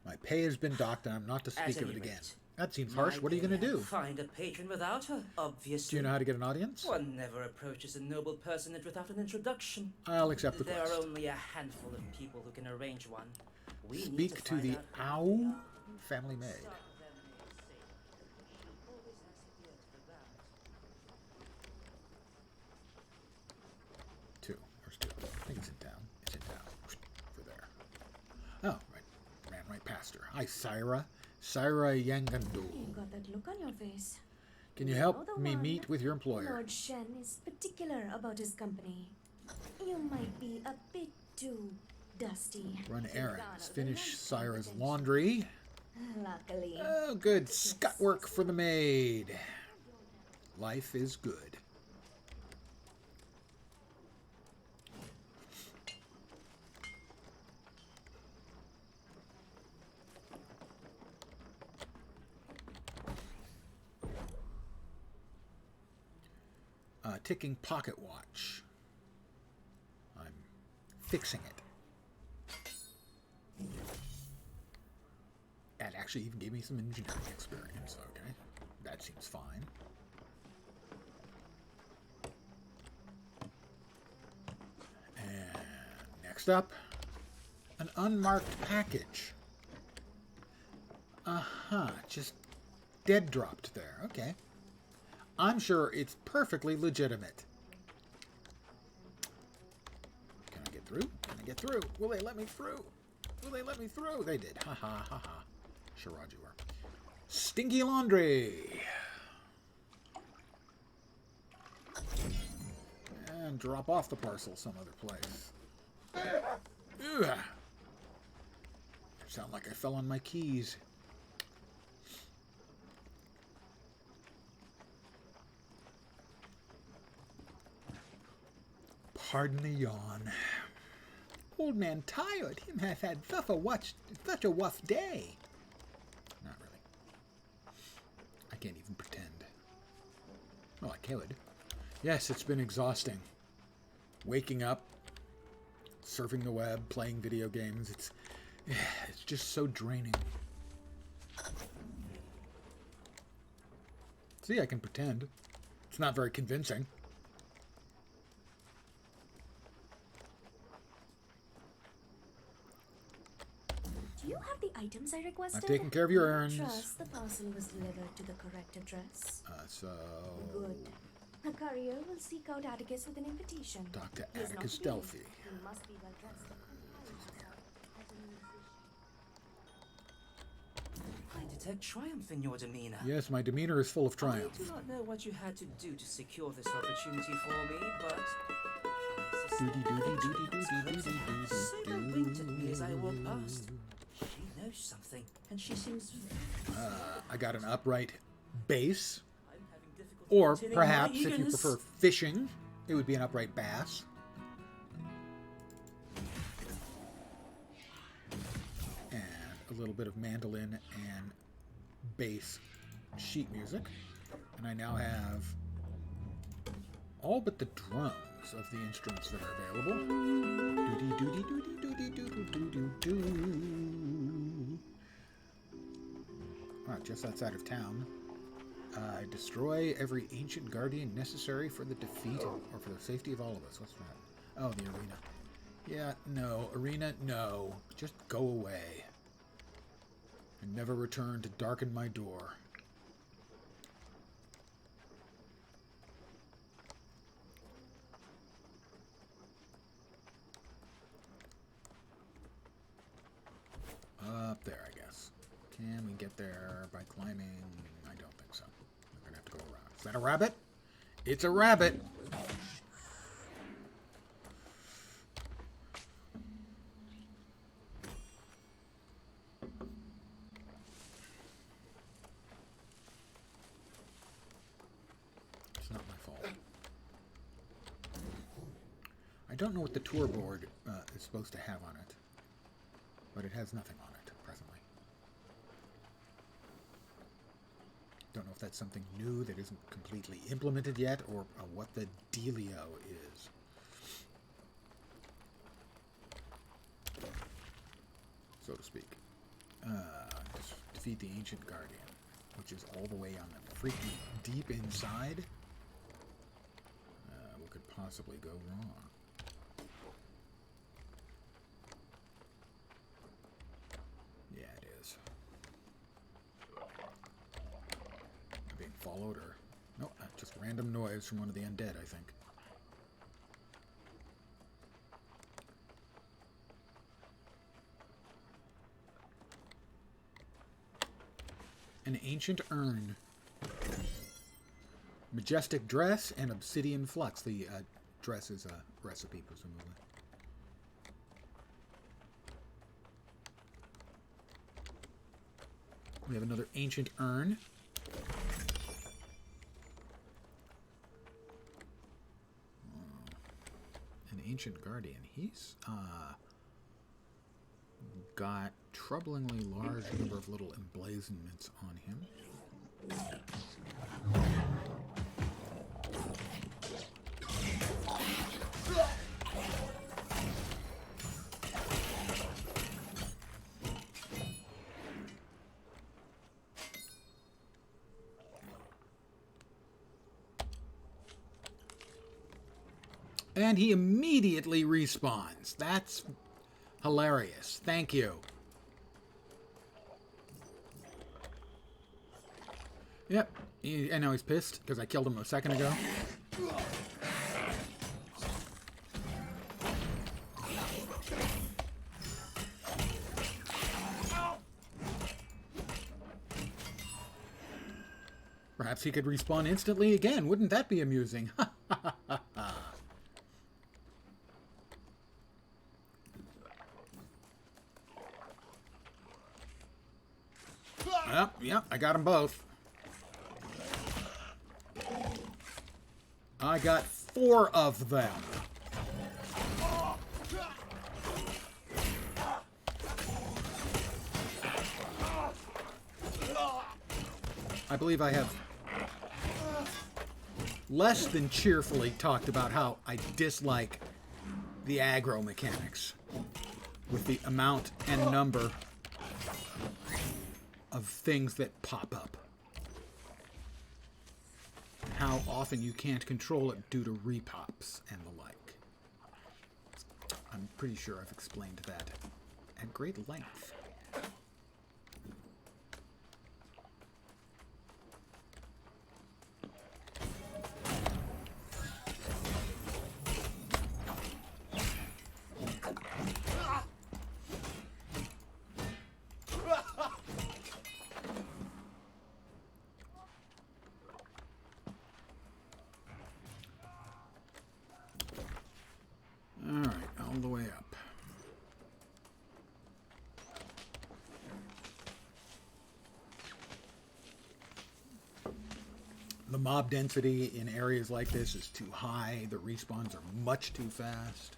My pay has been docked and I'm not to speak of it again. That seems harsh. What are you going to do? Find a patron without her, obviously. Do you know how to get an audience? One never approaches a noble personage without an introduction. I'll accept the There quest. are only a handful of people who can arrange one. We need Speak to find the out Owl family maid. Where's 2? I think it's in town. It's in town. Over there. Oh, right. Ran right past her. Hi, Syra. Syra Yangandu. You got that look on your face. Can you help me meet with your employer? Lord Shen is particular about his company. You might be a bit too dusty. Run errands. Finish Syra's laundry. Luckily. Oh, good. Scut work for the maid. Life is good. Ticking pocket watch. I'm fixing it. That actually even gave me some engineering experience. Okay, that seems fine. And next up, an unmarked package. Just dead dropped there. Okay. I'm sure it's perfectly legitimate. Can I get through? Can I get through? Will they let me through? Will they let me through? They did. Ha ha ha ha. Sharad you are. Stinky laundry. And drop off the parcel some other place. Ugh. Sound like I fell on my keys. Pardon the yawn. Old man tired. Him has had such a rough day. Not really. I can't even pretend. Well, I could. Yes, it's been exhausting. Waking up, surfing the web, playing video games. It's just so draining. See, I can pretend. It's not very convincing. Do you have the items I requested? I've taken care of your errands. Trust the parcel was delivered to the correct address. So... Good. A courier will seek out Atticus with an invitation. Dr. He is not Atticus to be. Delphi. He must be well dressed and compile himself as a musician. I detect triumph in your demeanor. Yes, my demeanor is full of triumph. I do not know what you had to do to secure this opportunity for me, but I Sarah winked at me as I walked past. She knows something, and she seems... I got an upright bass. Or perhaps, if you prefer fishing, it would be an upright bass. And a little bit of mandolin and bass sheet music. And I now have all but the drums of the instruments that are available. Just outside of town. Destroy every ancient guardian necessary for the defeat or for the safety of all of us. What's that? Oh, the arena. Yeah, no. Arena, no. Just go away. And never return to darken my door. Up there, I guess. Can we get there by climbing? I don't think so. We're gonna have to go around. Is that a rabbit? It's a rabbit! It's not my fault. I don't know what the tour board is supposed to have on it, but it has nothing on it presently. Don't know if that's something new that isn't completely implemented yet, or what the dealio is. So to speak. Defeat the Ancient Guardian, which is all the way on the freaking deep inside. What could possibly go wrong? Yeah, it is. Being followed, or no, just random noise from one of the undead, I think. An ancient urn. Majestic dress and obsidian flux. The dress is a recipe, presumably. We have another ancient urn. An ancient guardian. He's got troublingly large number of little emblazonments on him. And he immediately respawns. That's hilarious. Thank you. Yep. I know he's pissed because I killed him a second ago. Perhaps he could respawn instantly again. Wouldn't that be amusing? Yep, I got them both. I got 4 of them. I believe I have less than cheerfully talked about how I dislike the aggro mechanics with the amount and number of things that pop up. How often you can't control it due to repops and the like. I'm pretty sure I've explained that at great length. All right, all the way up. The mob density in areas like this is too high. The respawns are much too fast.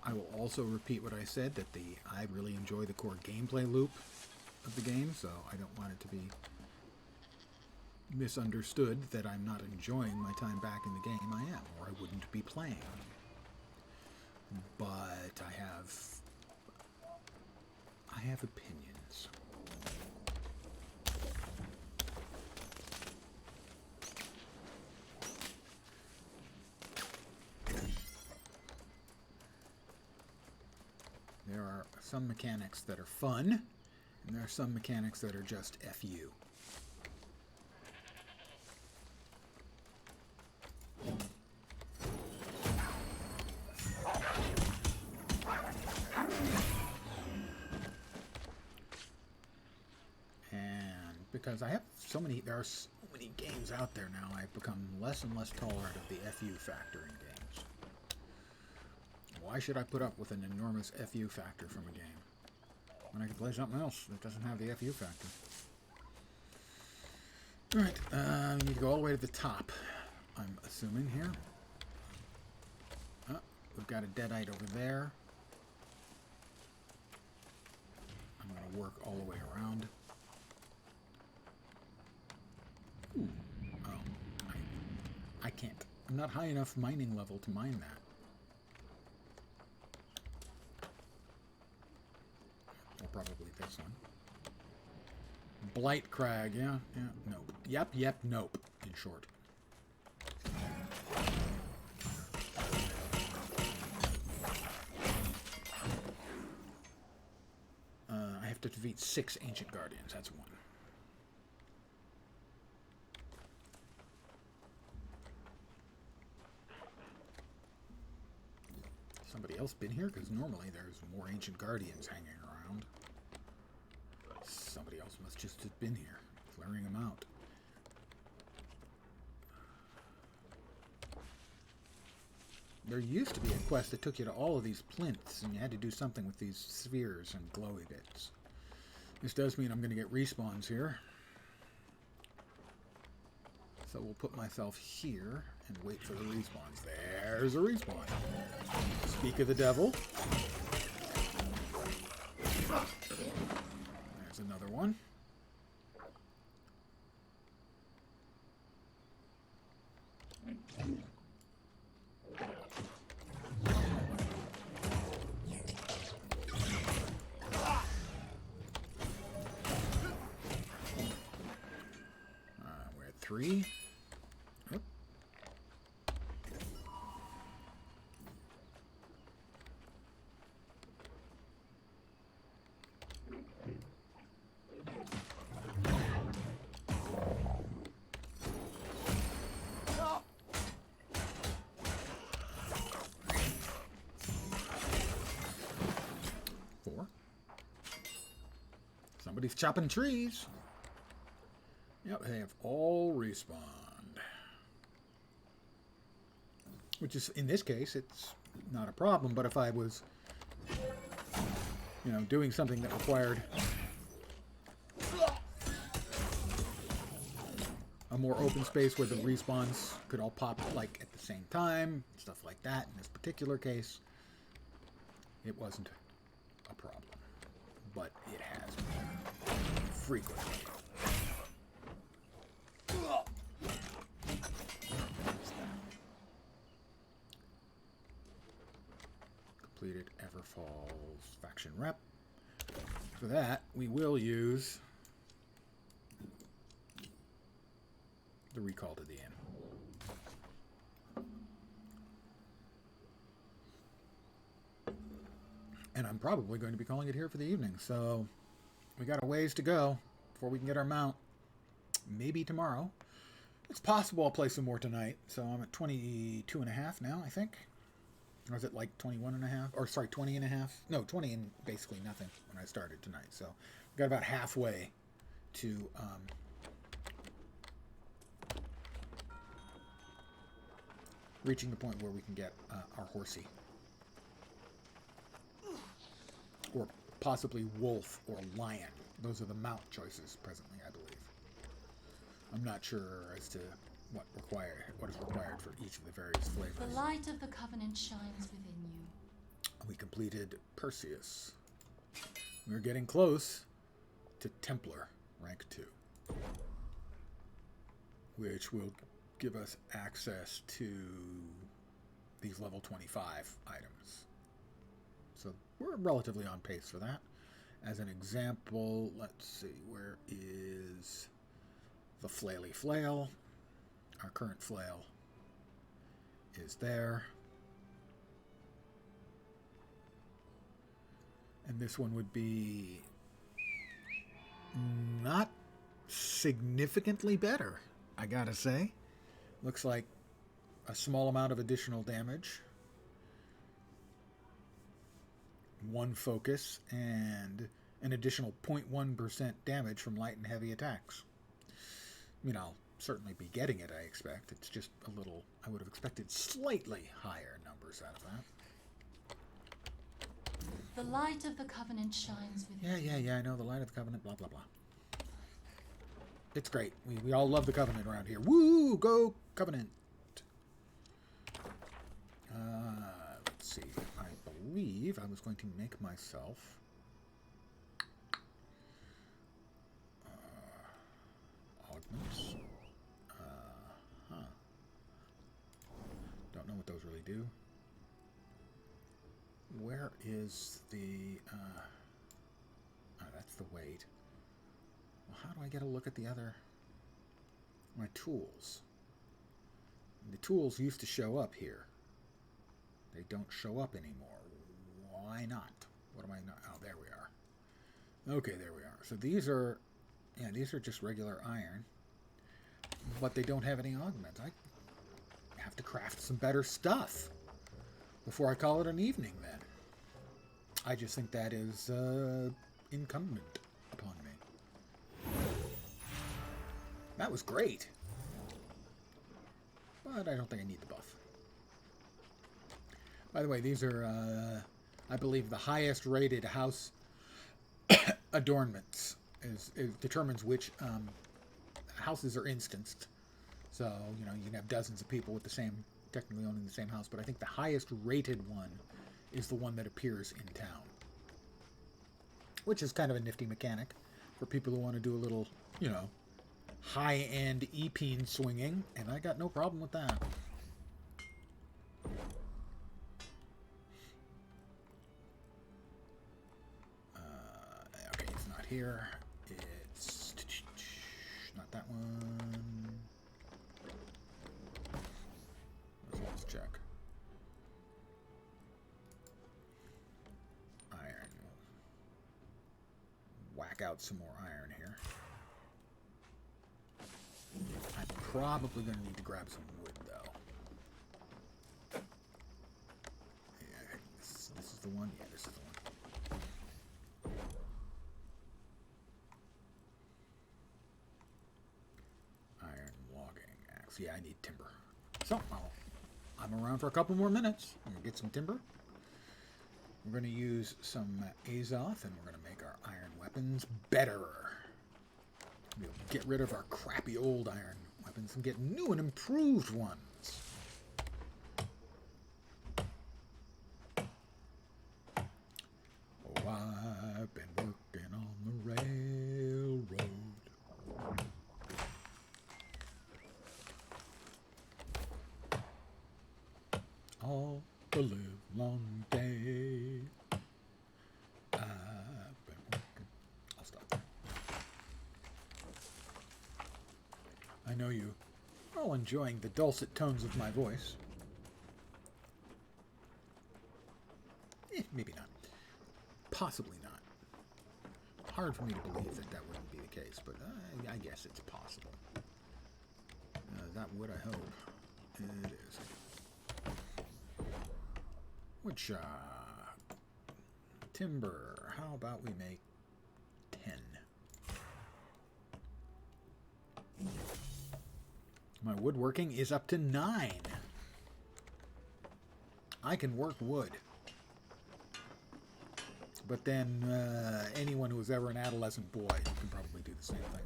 I will also repeat what I said, that I really enjoy the core gameplay loop of the game, so I don't want it to be misunderstood that I'm not enjoying my time back in the game. I am, or I wouldn't be playing. But I have opinions. There are some mechanics that are fun, and there are some mechanics that are just FU. Because I have there are so many games out there now, I've become less and less tolerant of the FU factor in games. Why should I put up with an enormous FU factor from a game when I can play something else that doesn't have the FU factor? Alright, we need to go all the way to the top, I'm assuming here. Oh, we've got a deadite over there. I'm going to work all the way around. Oh, I can't. I'm not high enough mining level to mine that. Or probably this one. Blight Crag, yeah, nope. Yep, nope, in short. I have to defeat 6 Ancient Guardians, that's one. Somebody else been here? Because normally there's more Ancient Guardians hanging around. Somebody else must just have been here, clearing them out. There used to be a quest that took you to all of these plinths, and you had to do something with these spheres and glowy bits. This does mean I'm going to get respawns here. So we'll put myself here and wait for the respawns. There's a respawn. Speak of the devil. There's another one. We're at 3. Oh. Somebody's chopping trees. Yep, they have all respawned. Which is, in this case, it's not a problem, but if I was, you know, doing something that required a more open space where the respawns could all pop like at the same time, stuff like that, in this particular case, it wasn't a problem. But it has been frequently. completed Everfall's faction rep. For that, we will use the recall to the inn. And I'm probably going to be calling it here for the evening, so we got a ways to go before we can get our mount. Maybe tomorrow. It's possible I'll play some more tonight, so I'm at 22 and a half now, I think. Or is it like 21 and a half? Or sorry, 20 and a half? No, 20 and basically nothing when I started tonight. So we got about halfway to reaching the point where we can get our horsey. Or possibly wolf or lion. Those are the mount choices presently, I believe. I'm not sure as to what is required for each of the various flavors. The light of the Covenant shines within you. We completed Perseus. We're getting close to Templar rank 2, which will give us access to these level 25 items. So we're relatively on pace for that. As an example, let's see, where is the Flaily Flail? Our current flail is there. And this one would be not significantly better, I gotta say. Looks like a small amount of additional damage, 1 focus, and an additional 0.1% damage from light and heavy attacks. I mean, I'll certainly be getting it, I expect. It's just a little, I would have expected slightly higher numbers out of that. The light of the Covenant shines within you. Yeah, I know, the light of the Covenant, blah, blah, blah. It's great. We all love the Covenant around here. Woo! Go Covenant! Let's see. I believe I was going to make myself augments. Don't know what those really do. Where is the... that's the weight. Well, how do I get a look at the other... my tools? The tools used to show up here. They don't show up anymore. Why not? What am I not... oh, there we are. Okay, there we are. So these are... yeah, these are just regular iron. But they don't have any augments. I have to craft some better stuff before I call it an evening, then. I just think that is incumbent upon me. That was great. But I don't think I need the buff. By the way, these are, I believe, the highest rated house adornments. It determines which houses are instanced. So, you know, you can have dozens of people with the same, technically owning the same house, but I think the highest rated one is the one that appears in town. Which is kind of a nifty mechanic for people who want to do a little, you know, high-end E-peen swinging, and I got no problem with that. Okay, it's not here. It's not that one. Let's check. Iron. Whack out some more iron here. I'm probably going to need to grab some wood, though. Yeah, this is the one? Yeah, this is the one. Iron logging axe. Yeah, I need timber. So, I'm around for a couple more minutes. I'm going to get some timber. We're going to use some Azoth, and we're going to make our iron weapons better. We'll get rid of our crappy old iron weapons and get new and improved ones. Oh, I've been working on the railroad. All the live long day. Still enjoying the dulcet tones of my voice. Maybe not. Possibly not. Hard for me to believe that that wouldn't be the case, but I guess it's possible. That would, I hope. It is. Woodshop. Timber. How about we make 10? My woodworking is up to 9. I can work wood. But then anyone who was ever an adolescent boy can probably do the same thing.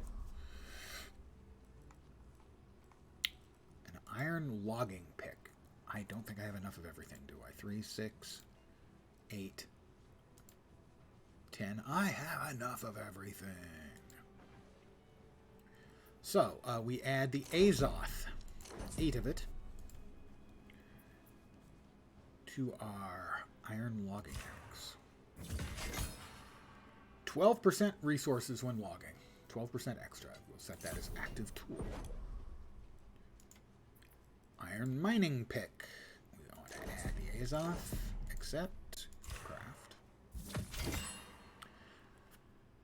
An iron logging pick. I don't think I have enough of everything, do I? 3, 6, 8, 10. I have enough of everything. So, we add the Azoth, 8 of it, to our iron logging axe. 12% resources when logging. 12% extra. We'll set that as active tool. Iron mining pick. We want to add the Azoth. Accept. Craft.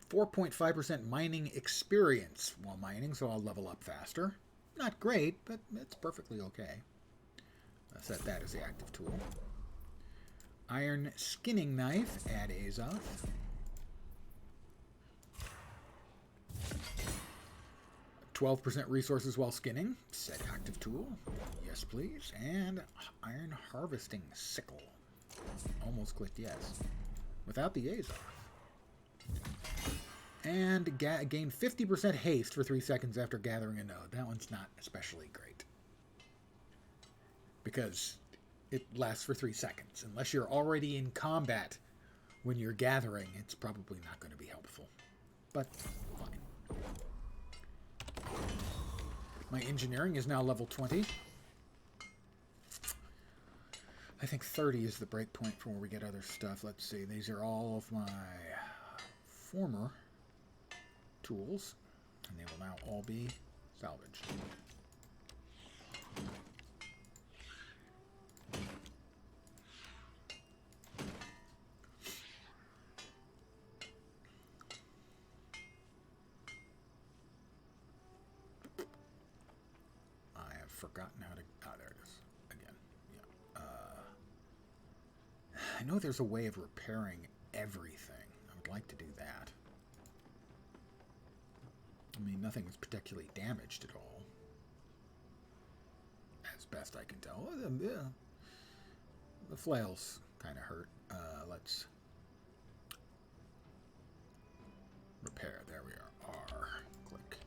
4.5% mining experience while mining, so I'll level up faster. Not great, but it's perfectly okay. I'll set that as the active tool. Iron skinning knife. Add Azoth. 12% resources while skinning. Set active tool. Yes, please. And iron harvesting sickle. Almost clicked yes. Without the Azoth. And gain 50% haste for 3 seconds after gathering a node. That one's not especially great. Because it lasts for 3 seconds. Unless you're already in combat when you're gathering, it's probably not going to be helpful. But fine. My engineering is now level 20. I think 30 is the break point for where we get other stuff. Let's see. These are all of my former tools, and they will now all be salvaged. Forgotten how to... Ah, there it is. Again. Yeah. I know there's a way of repairing everything. I would like to do that. I mean, nothing was particularly damaged at all. As best I can tell. The flails kind of hurt. Let's repair. There we are. R. Click.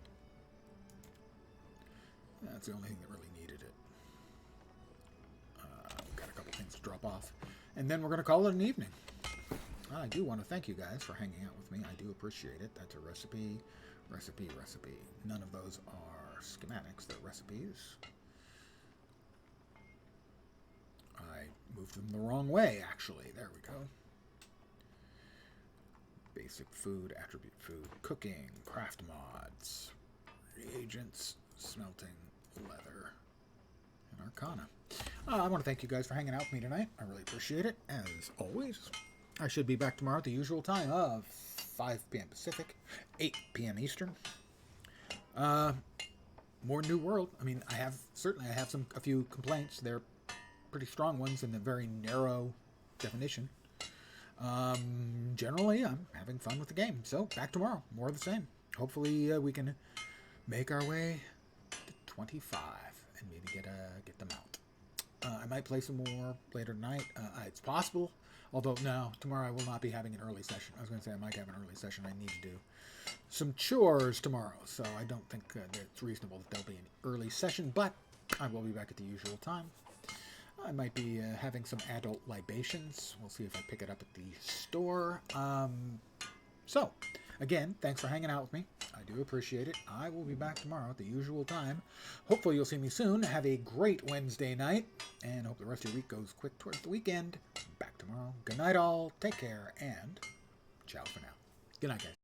That's the only thing that really needed it. We've got a couple things to drop off. And then we're going to call it an evening. I do want to thank you guys for hanging out with me. I do appreciate it. That's a recipe, recipe, recipe. None of those are schematics. They're recipes. I moved them the wrong way, actually. There we go. Basic food, attribute food, cooking, craft mods, reagents, smelting, leather, and arcana. I want to thank you guys for hanging out with me tonight. I really appreciate it, as always. I should be back tomorrow at the usual time of 5 p.m. Pacific, 8 p.m. Eastern. More New World. I mean, I have a few complaints. They're pretty strong ones in a very narrow definition. Generally, I'm having fun with the game. So, back tomorrow. More of the same. Hopefully, we can make our way to 25 and maybe get them out. I might play some more later tonight. It's possible. Although, no, tomorrow I will not be having an early session. I was going to say I might have an early session. I need to do some chores tomorrow. So, I don't think that it's reasonable that there'll be an early session. But I will be back at the usual time. I might be having some adult libations. We'll see if I pick it up at the store. So, again, thanks for hanging out with me. I do appreciate it. I will be back tomorrow at the usual time. Hopefully you'll see me soon. Have a great Wednesday night, and hope the rest of your week goes quick towards the weekend. Back tomorrow. Good night all. Take care, and ciao for now. Good night, guys.